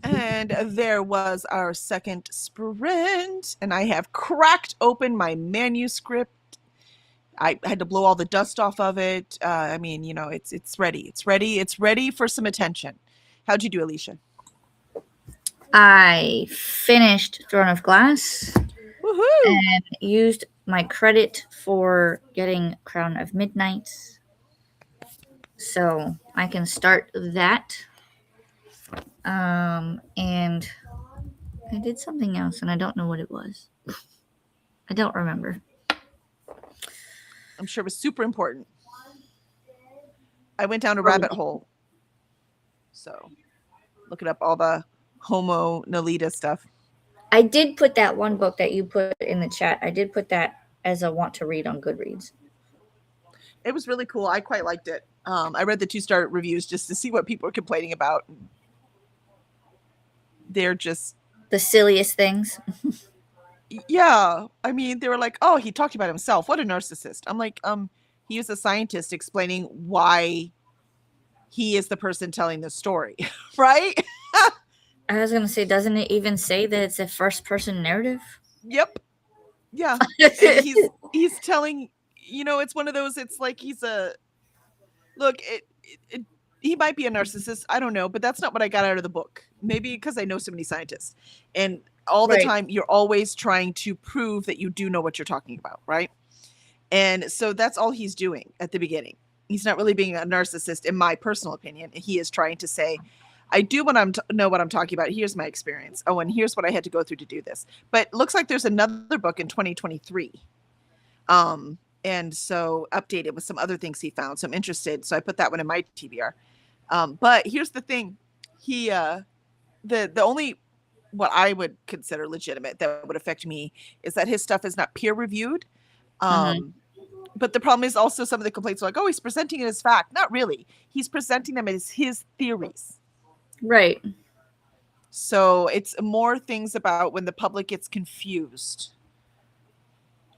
And there was our second sprint, and I have cracked open my manuscript. I had to blow all the dust off of it. I mean, it's ready. It's ready. It's ready for some attention. How'd you do, Alicia? I finished Throne of Glass Woohoo! and used my credit for getting Crown of Midnight. So I can start that. And I did something else and I don't know what it was. I don't remember. I'm sure it was super important. I went down a rabbit hole. So looking up all the Homo Nalita stuff. I did put that one book that you put in the chat. I did put that as a want to read on Goodreads. It was really cool. I quite liked it. I read the 2-star reviews just to see what people were complaining about. They're just the silliest things. Yeah. I mean, they were like, oh, he talked about himself. What a narcissist. I'm like, he is a scientist explaining why he is the person telling the story, right? I was gonna say, doesn't it even say that it's a first person narrative? Yep. Yeah. And he's telling, it's one of those, it's like he's a look, he might be a narcissist. I don't know, but that's not what I got out of the book. Maybe because I know so many scientists. And all the time, you're always trying to prove that you do know what you're talking about, right? And so that's all he's doing at the beginning. He's not really being a narcissist, in my personal opinion. He is trying to say, I do know what I'm talking about. Here's my experience. Oh, and here's what I had to go through to do this. But looks like there's another book in 2023. And so updated with some other things he found. So I'm interested. So I put that one in my TBR. But here's the thing. He, the only, what I would consider legitimate that would affect me is that his stuff is not peer reviewed. But the problem is also some of the complaints are like, oh, he's presenting it as fact. Not really. He's presenting them as his theories. Right. So it's more things about when the public gets confused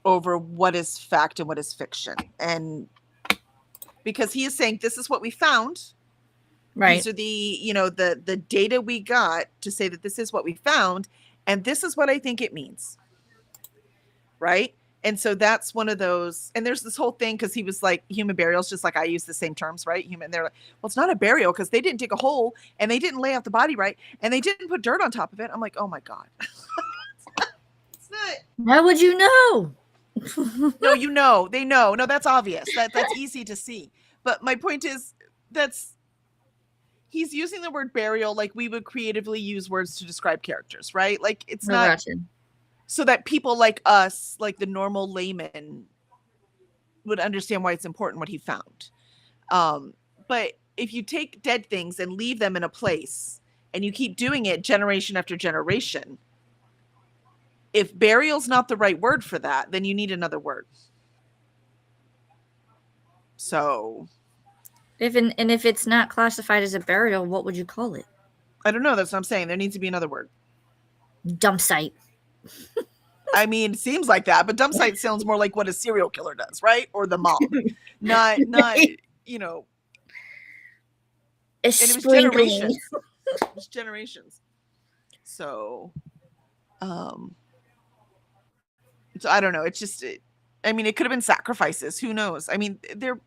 over what is fact and what is fiction. And because he is saying, this is what we found. Right. These are the data we got to say that this is what we found. And this is what I think it means. Right. And so that's one of those. And there's this whole thing because he was like, human burials, just like I use the same terms, right? Human. They're like, well, it's not a burial because they didn't dig a hole and they didn't lay out the body right. And they didn't put dirt on top of it. I'm like, oh my God. It's not. How would you know? No, they know. No, that's obvious. That's easy to see. But my point is he's using the word burial like we would creatively use words to describe characters, right? Like it's not. Gotcha. So that people like us, like the normal layman, would understand why it's important what he found. But if you take dead things and leave them in a place and you keep doing it generation after generation, if burial's not the right word for that, then you need another word. So if it's not classified as a burial, what would you call it? I don't know. That's what I'm saying. There needs to be another word. Dump site. I mean, it seems like that, but dump site sounds more like what a serial killer does, right? Or the mob. not It's and it was generations. It was generations. So I don't know. It's just, I mean, it could have been sacrifices. Who knows? I mean,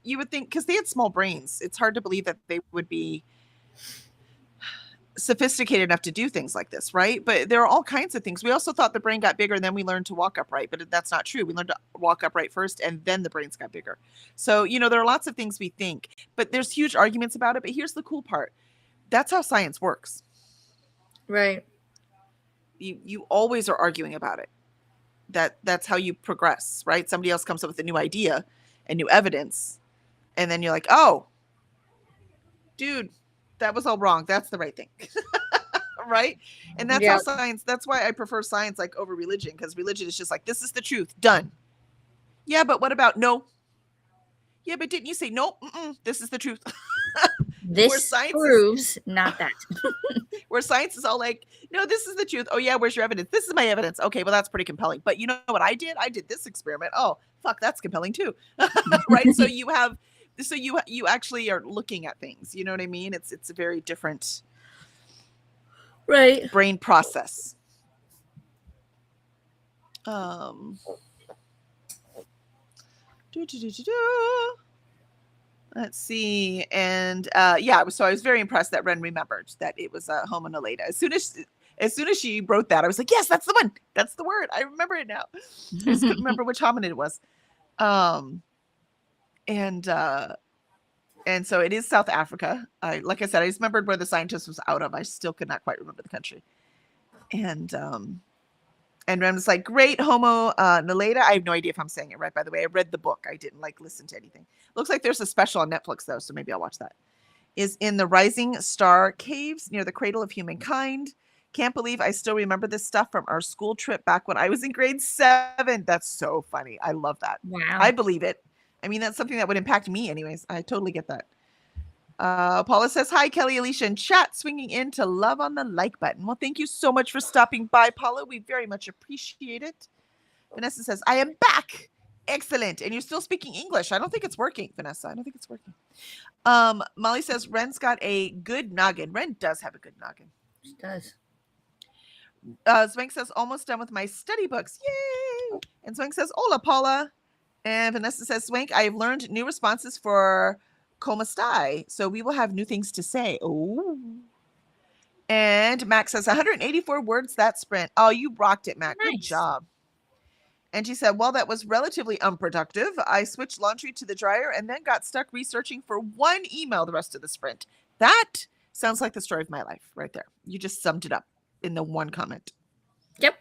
you would think because they had small brains, it's hard to believe that they would be sophisticated enough to do things like this, right? But there are all kinds of things. We also thought the brain got bigger and then we learned to walk upright, but that's not true. We learned to walk upright first and then the brains got bigger. So, there are lots of things we think, but there's huge arguments about it. But here's the cool part. That's how science works. Right. You always are arguing about it. That's how you progress, right? Somebody else comes up with a new idea and new evidence. And then you're like, oh, dude, that was all wrong. That's the right thing. Right. And that's how science, that's why I prefer science like over religion, because religion is just like, this is the truth. Done. Yeah. But what about no? Yeah. But didn't you say no? This is the truth. This proves not that. Where science is all like, no, this is the truth. Oh yeah. Where's your evidence? This is my evidence. Okay. Well, that's pretty compelling. But you know what I did? I did this experiment. Oh, fuck. That's compelling too. Right. So you actually are looking at things, you know what I mean? It's a very different. Right. brain process. Um, let's see. And yeah, so I was very impressed that Ren remembered that it was Homo naleda. As soon as she wrote that, I was like, yes, that's the one. That's the word. I remember it now. I just couldn't remember which hominid it was. And so it is South Africa. Like I said, I just remembered where the scientist was out of. I still could not quite remember the country. And Ren was like, great, Homo naleda. I have no idea if I'm saying it right, by the way. I read the book. I didn't listen to anything. Looks like there's a special on Netflix, though, so maybe I'll watch that. Is in the Rising Star Caves near the Cradle of Humankind. Can't believe I still remember this stuff from our school trip back when I was in grade 7. That's so funny. I love that. Wow. I believe it. I mean, that's something that would impact me anyways. I totally get that. Paula says, hi, Kelly, Alicia, and chat, swinging in to love on the like button. Well, thank you so much for stopping by, Paula. We very much appreciate it. Vanessa says, I am back. Excellent. And you're still speaking English. I don't think it's working, Vanessa. I don't think it's working. Molly says, Ren's got a good noggin. Ren does have a good noggin. She does. Swank says, almost done with my study books. Yay! And Swank says, hola, Paula. And Vanessa says, Swank, I have learned new responses for Como Stai, so we will have new things to say. Oh. And Max says, 184 words that sprint. Oh, you rocked it, Mac. Nice. Good job. And she said, well, that was relatively unproductive. I switched laundry to the dryer and then got stuck researching for one email the rest of the sprint. That sounds like the story of my life right there. You just summed it up in the one comment. Yep.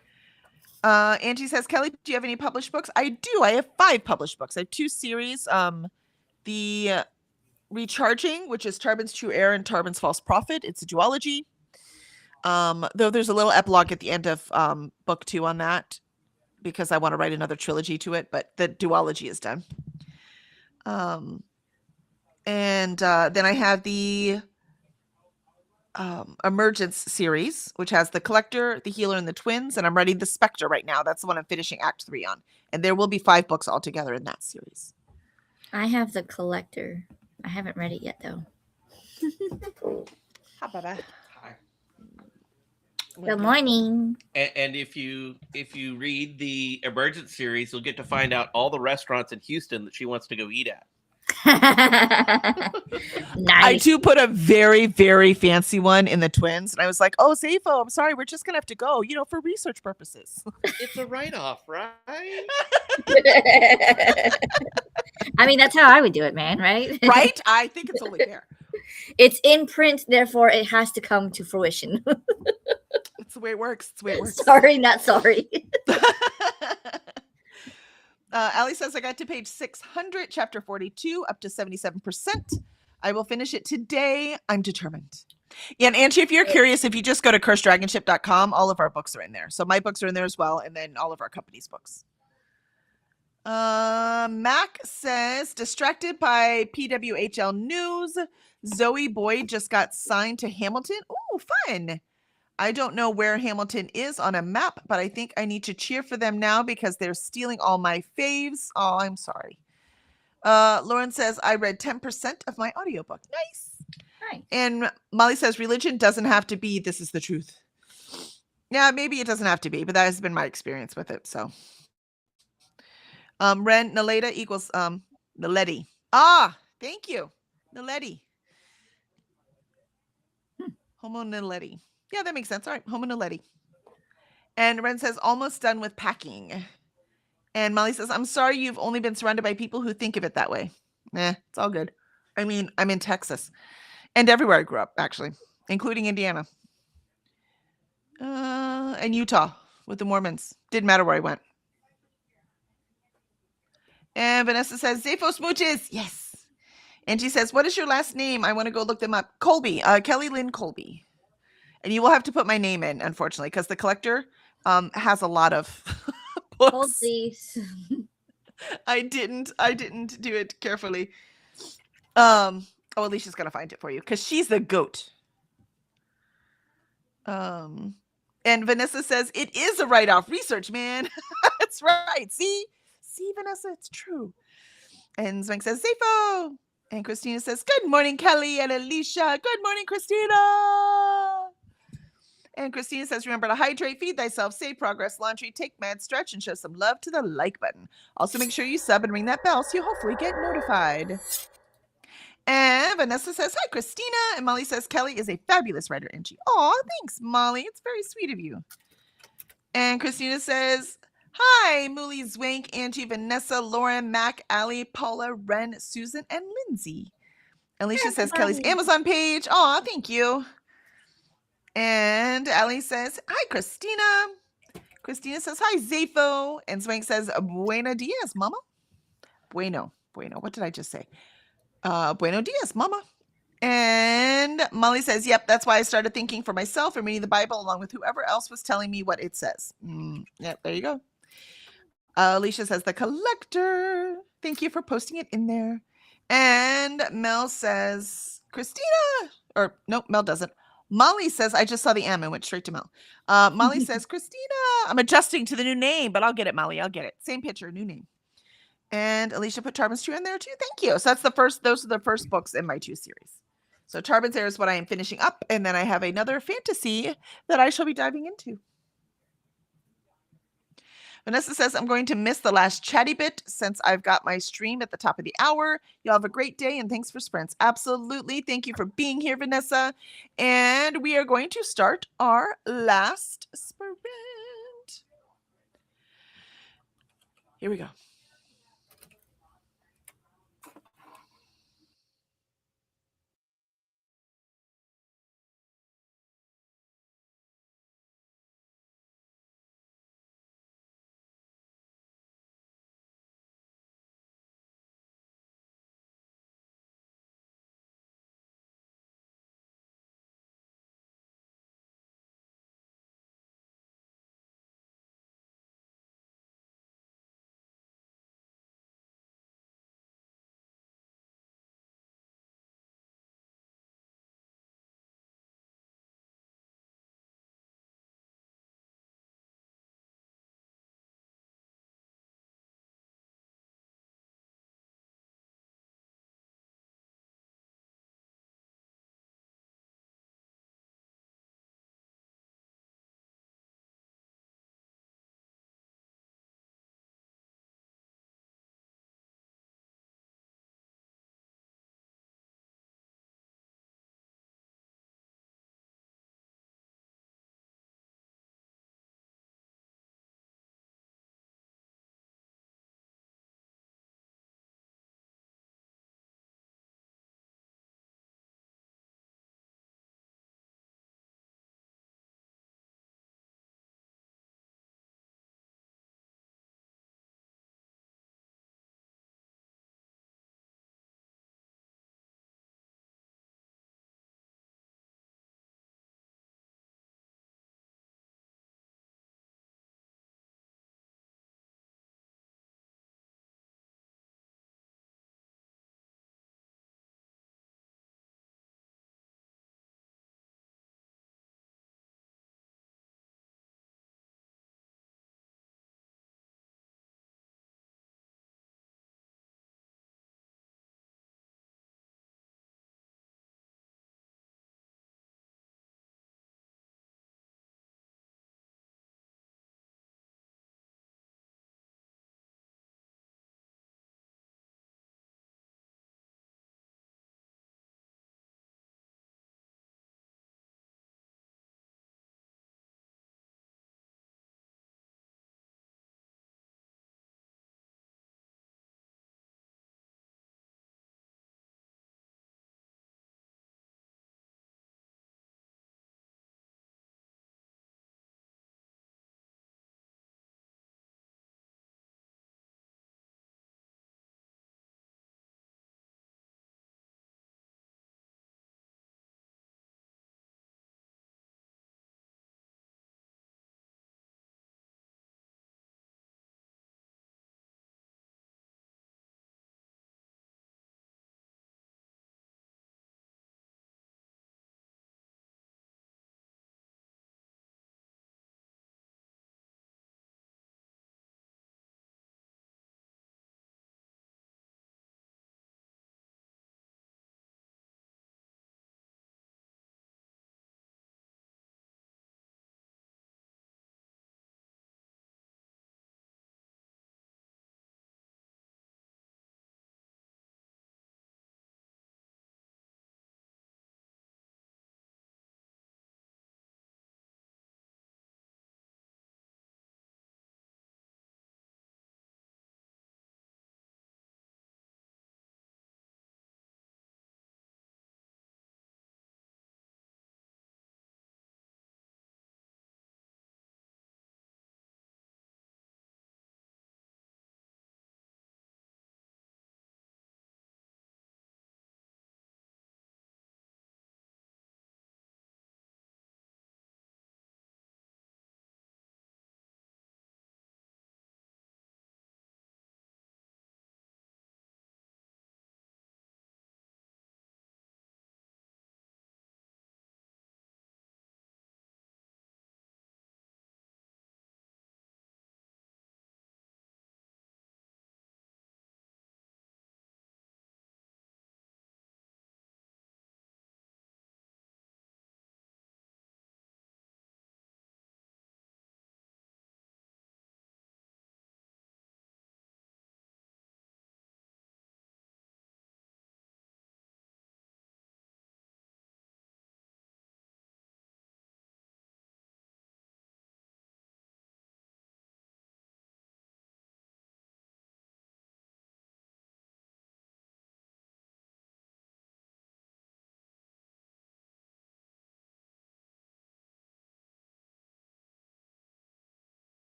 Angie says, Kelly, do you have any published books? I do. I have 5 published books. I have 2 series. The Recharging, which is Tarbin's True Air and Tarbin's False Prophet. It's a duology. Though there's a little epilogue at the end of book 2 on that, because I want to write another trilogy to it, but the duology is done. And then I have the Emergence series, which has the Collector, the Healer, and the Twins, and I'm writing the Spectre right now. That's the one I'm finishing Act 3 on. And there will be 5 books altogether in that series. I have the Collector. I haven't read it yet, though. Hi, Baba. Hi. Good morning. And if you read the Emergent series, you'll get to find out all the restaurants in Houston that she wants to go eat at. I Nice. too put a very, very fancy one in the Twins, and I was like, "Oh, Zafo, I'm sorry, we're just gonna have to go, for research purposes." It's a write-off, right? I mean, that's how I would do it, man, right? Right? I think it's only fair. It's in print, therefore it has to come to fruition. It's the way it works. It's the way it works. Sorry, not sorry. Allie says, I got to page 600, chapter 42, up to 77%. I will finish it today. I'm determined. Yeah, and Angie, if you're curious, if you just go to cursedragonship.com, all of our books are in there. So my books are in there as well, and then all of our company's books. Mac says, distracted by PWHL news, Zoe Boyd just got signed to Hamilton. Ooh, fun. I don't know where Hamilton is on a map, but I think I need to cheer for them now because they're stealing all my faves. Oh, I'm sorry. Lauren says, I read 10% of my audiobook. Nice. Nice. And Molly says, religion doesn't have to be, this is the truth. Yeah, maybe it doesn't have to be, but that has been my experience with it. So, Ren, Naleda equals Naledi. Ah, thank you. Naledi. Homo Naledi. Yeah, that makes sense. All right, Homo Naledi. And Ren says, almost done with packing. And Molly says, I'm sorry you've only been surrounded by people who think of it that way. It's all good. I mean, I'm in Texas. And everywhere I grew up, actually, including Indiana. And Utah with the Mormons. Didn't matter where I went. And Vanessa says, Zafo Smooches. Yes. And she says, what is your last name? I want to go look them up. Colby. Kelly Lynn Colby. And you will have to put my name in, unfortunately, because the Collector has a lot of books. Hold, please. I didn't do it carefully. Alicia's gonna find it for you because she's the goat. And Vanessa says it is a write-off. Research, man. That's right. See, Vanessa, it's true. And Zwank says Zafo. And Christina says, good morning, Kelly and Alicia. Good morning, Christina. And Christina says, remember to hydrate, feed thyself, save progress, laundry, take meds, stretch, and show some love to the like button. Also, make sure you sub and ring that bell so you hopefully get notified. And Vanessa says, hi, Christina. And Molly says, Kelly is a fabulous writer, and she, oh, thanks, Molly. It's very sweet of you. And Christina says, hi, Mooly, Zwank, Angie, Vanessa, Lauren, Mac, Allie, Paula, Ren, Susan, and Lindsay. Alicia says, Kelly's Amazon page. Oh, thank you. And Allie says, hi, Christina. Christina says, hi, Zafo. And Zwank says, buena dias, mama. Bueno. What did I just say? Bueno dias, mama. And Molly says, yep, that's why I started thinking for myself and reading the Bible along with whoever else was telling me what it says. Yep, there you go. Alicia says, the collector. Thank you for posting it in there. And Mel says, Christina. Or, no, Mel doesn't. Molly says, I just saw the M and went straight to Mel. Molly says, Christina. I'm adjusting to the new name, but I'll get it, Molly. I'll get it. Same picture, new name. And Alicia put Tarbin's 2 in there too. Thank you. So that's the first, those are the first books in my 2 series. So Tarbin's Heir is what I am finishing up. And then I have another fantasy that I shall be diving into. Vanessa says, I'm going to miss the last chatty bit since I've got my stream at the top of the hour. Y'all have a great day and thanks for sprints. Absolutely. Thank you for being here, Vanessa. And we are going to start our last sprint. Here we go.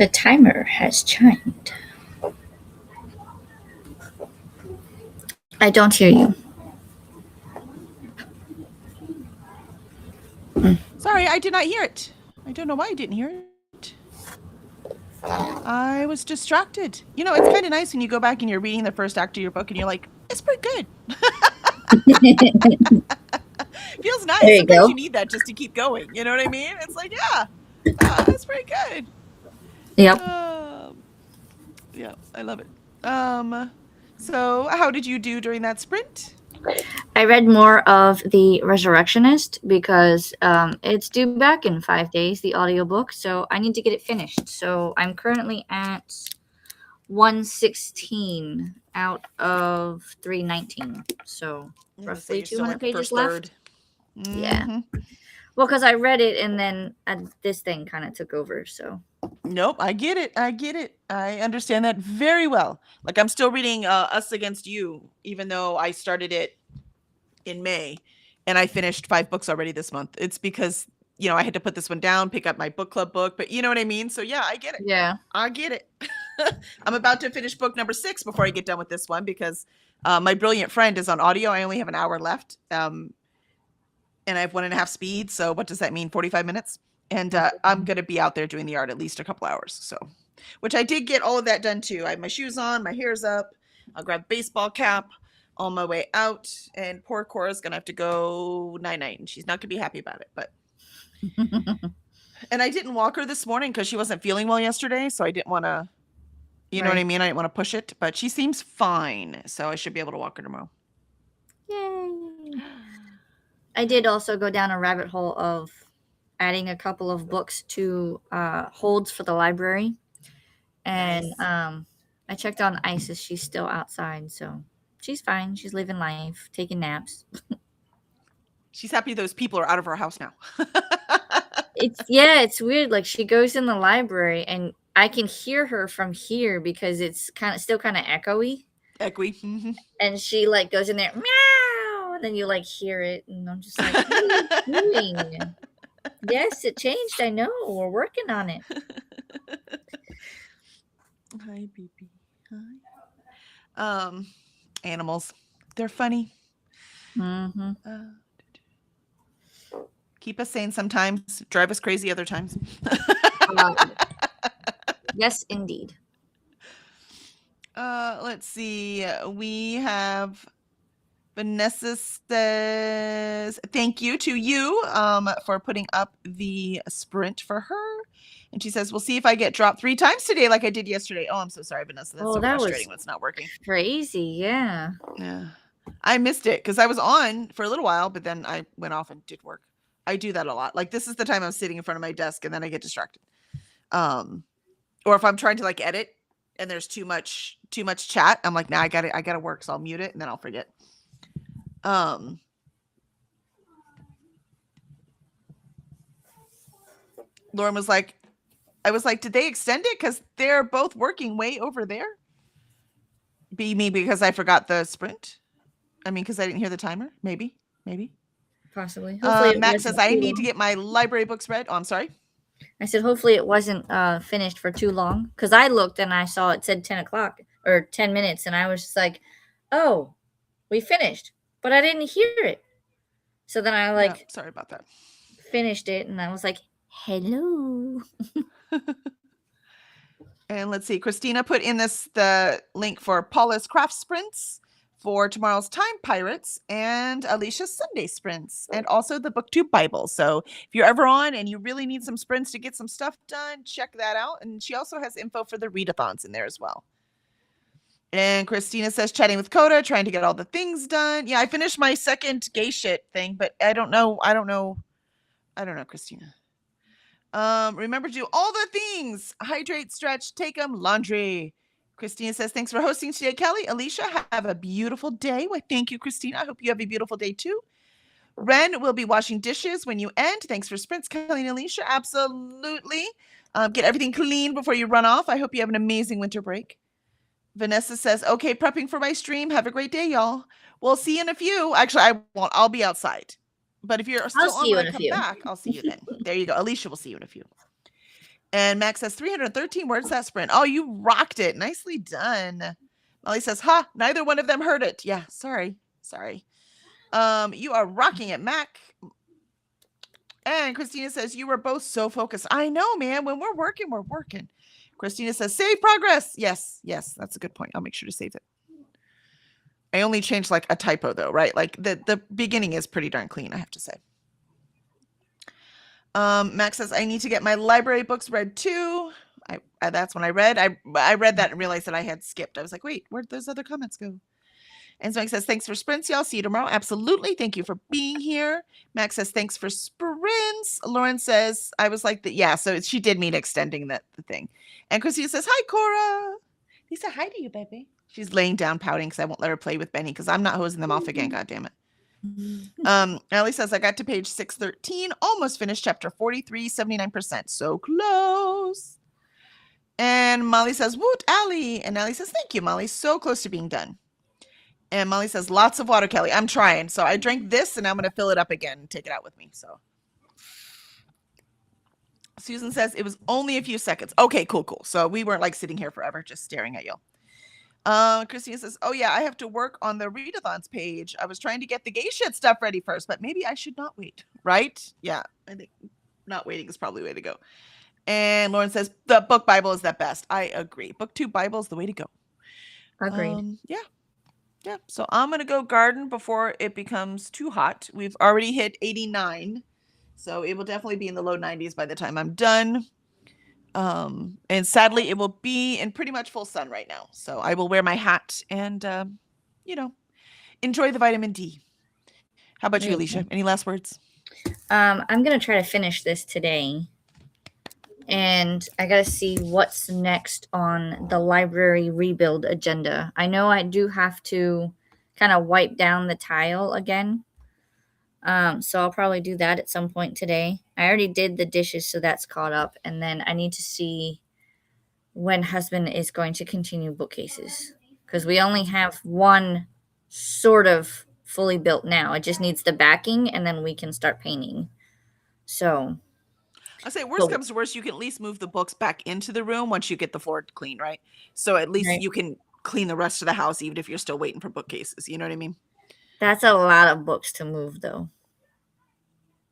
The timer has chimed. I don't hear you. Sorry, I did not hear it. I don't know why I didn't hear it. I was distracted. You know, it's kind of nice when you go back and you're reading the first act of your book and you're like, it's pretty good. Feels nice. There you Sometimes go. you need that just to keep going. You know what I mean? It's like, yeah, that's pretty good. Yep. Yeah, I love it. So how did you do during that sprint? I read more of The Resurrectionist because it's due back in 5 days, the audiobook, so I need to get it finished. So I'm currently at 116 out of 319. So roughly You're still 200 like the pages first left. third. Yeah. Mhm. Well, because I read it and then this thing kind of took over. So Nope, I get it. I get it. I understand that very well. Like I'm still reading Us Against You, even though I started it in May and I finished 5 books already this month. It's because, you know, I had to put this one down, pick up my book club book, but you know what I mean? So yeah, I get it. yeah. I get it. I'm about to finish book number 6 before I get done with this one because My Brilliant Friend is on audio. I only have an hour left. And I have 1.5 speed. So what does that mean? 45 minutes. And I'm going to be out there doing the art at least a couple hours. So, which I did get all of that done too. I have my shoes on, my hair's up. I'll grab baseball cap on my way out. And poor Cora's going to have to go night-night. And she's not going to be happy about it. But and I didn't walk her this morning because she wasn't feeling well yesterday. So I didn't want to, you know what I Right. mean? I didn't want to push it. But she seems fine. So I should be able to walk her tomorrow. Yay. I did also go down a rabbit hole of adding a couple of books to holds for the library. And Nice. I checked on Isis. She's still outside, so she's fine. She's living life, taking naps. She's happy those people are out of her house now. It's weird. Like she goes in the library and I can hear her from here because it's still kind of echoey. Equi. Mhm. And she like goes in there, meow, and then you like hear it, and I'm just like, what are you doing? Yes, it changed. I know. We're working on it. Hi, baby. Hi. Animals. They're funny. Mm-hmm. Keep us sane sometimes. Drive us crazy other times. Yes, indeed. Let's see. We have Vanessa says thank you to you for putting up the sprint for her. And she says, we'll see if I get dropped 3 times today like I did yesterday. Oh, I'm so sorry, Vanessa. That's so that was frustrating when it's not working. crazy. Yeah. Yeah. I missed it because I was on for a little while, but then I went off and did work. I do that a lot. Like this is the time I'm sitting in front of my desk and then I get distracted. Or if I'm trying to like edit and there's too much chat, I'm like, nah, I gotta work. So I'll mute it and then I'll forget. Lauren was like, I was like, did they extend it? Because they're both working way over there. Be me because I forgot the sprint. I mean, because I didn't hear the timer. Maybe. Possibly. Hopefully, Max says I need to get my library books read. Oh, I'm sorry. I said, hopefully it wasn't finished for too long. Because I looked and I saw it said 10 o'clock or 10 minutes. And I was just like, oh, we finished. But I didn't hear it. So then I like, sorry about that. Finished it. And I was like, hello. And let's see. Christina put in the link for Paula's craft sprints for tomorrow's Time Pirates and Alicia's Sunday sprints and also the BookTube Bible. So if you're ever on and you really need some sprints to get some stuff done, check that out. And she also has info for the readathons in there as well. And Christina says, chatting with Coda, trying to get all the things done. Yeah, I finished my second gay shit thing, but I don't know, Christina. Remember to do all the things. Hydrate, stretch, take them, laundry. Christina says, thanks for hosting today, Kelly. Alicia, have a beautiful day. Well, thank you, Christina. I hope you have a beautiful day too. Ren will be washing dishes when you end. Thanks for sprints, Kelly and Alicia. Absolutely. Get everything clean before you run off. I hope you have an amazing winter break. Vanessa says, okay, prepping for my stream. Have a great day, y'all. We'll see you in a few. Actually, I won't. I'll be outside. But if you're still on when I come back, I'll see you then. There you go. Alicia will see you in a few. And Max says 313 words that sprint. Oh, you rocked it. Nicely done. Molly says, "Ha, neither one of them heard it." Yeah, sorry. You are rocking it, Mac. And Christina says, "You were both so focused." I know, man. When we're working, we're working. Christina says, "Save progress." Yes, that's a good point. I'll make sure to save it. I only changed like a typo though, right? Like the beginning is pretty darn clean, I have to say. Max says, "I need to get my library books read too." That's when I read. I read that and realized that I had skipped. I was like, wait, where'd those other comments go? And Max says, "Thanks for sprints, y'all. See you tomorrow." Absolutely. Thank you for being here. Max says, "Thanks for sprints." Lauren says, "I was like that." Yeah, so she did mean extending the thing. And Christina says, "Hi, Cora." Lisa, hi to you, baby. She's laying down pouting because I won't let her play with Benny because I'm not hosing them off again. God damn it. Ellie says, "I got to page 613, almost finished chapter 43, 79%. So close." And Molly says, "Woot, Allie." And Allie says, "Thank you, Molly. So close to being done." And Molly says, "Lots of water, Kelly." I'm trying. So I drank this and I'm going to fill it up again and take it out with me. So Susan says, "It was only a few seconds." Okay, cool. So we weren't like sitting here forever, just staring at you. Christina says, "Oh yeah, I have to work on the readathons page. I was trying to get the gay shit stuff ready first, but maybe I should not wait." Right? Yeah, I think not waiting is probably the way to go. And Lauren says, "The book Bible is the best." I agree. BookTube Bible is the way to go. Agreed. Yeah. So I'm going to go garden before it becomes too hot. We've already hit 89. So it will definitely be in the low 90s by the time I'm done. And sadly, it will be in pretty much full sun right now. So I will wear my hat and, enjoy the vitamin D. How about you, Alicia? Any last words? I'm gonna try to finish this today, and I gotta see what's next on the library rebuild agenda. I know I do have to kind of wipe down the tile again. So I'll probably do that at some point today. I already did the dishes, so that's caught up. And then I need to see when husband is going to continue bookcases, because we only have one sort of fully built now. It just needs the backing, and then we can start painting. So I say worst comes to worst, you can at least move the books back into the room once you get the floor clean, right? So at least you can clean the rest of the house, even if you're still waiting for bookcases. You know what I mean? That's a lot of books to move, though.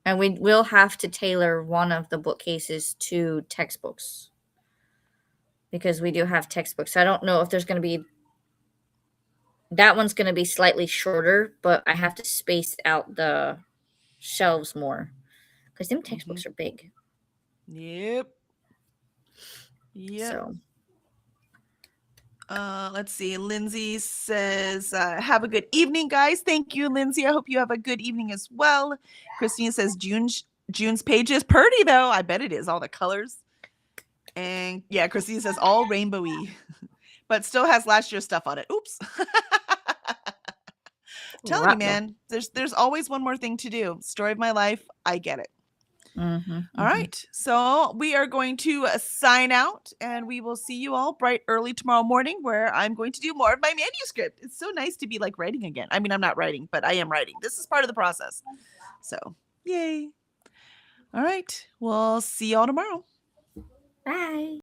And we will have to tailor one of the bookcases to textbooks, because we do have textbooks. So I don't know if there's going to be, that one's going to be slightly shorter, but I have to space out the shelves more, because them textbooks are big. Yep. So let's see. Lindsay says, "Have a good evening, guys." Thank you, Lindsay. I hope you have a good evening as well. Christina says, June's page is pretty, though. I bet it is. All the colors. And yeah, Christina says, all rainbowy, but still has last year's stuff on it. Oops. Telling you, man, there's always one more thing to do. Story of my life. I get it. All right. So we are going to sign out, and we will see you all bright early tomorrow morning, where I'm going to do more of my manuscript. It's so nice to be like writing again. I mean, I'm not writing, but I am writing. This is part of the process. So yay. All right. We'll see y'all tomorrow. bye.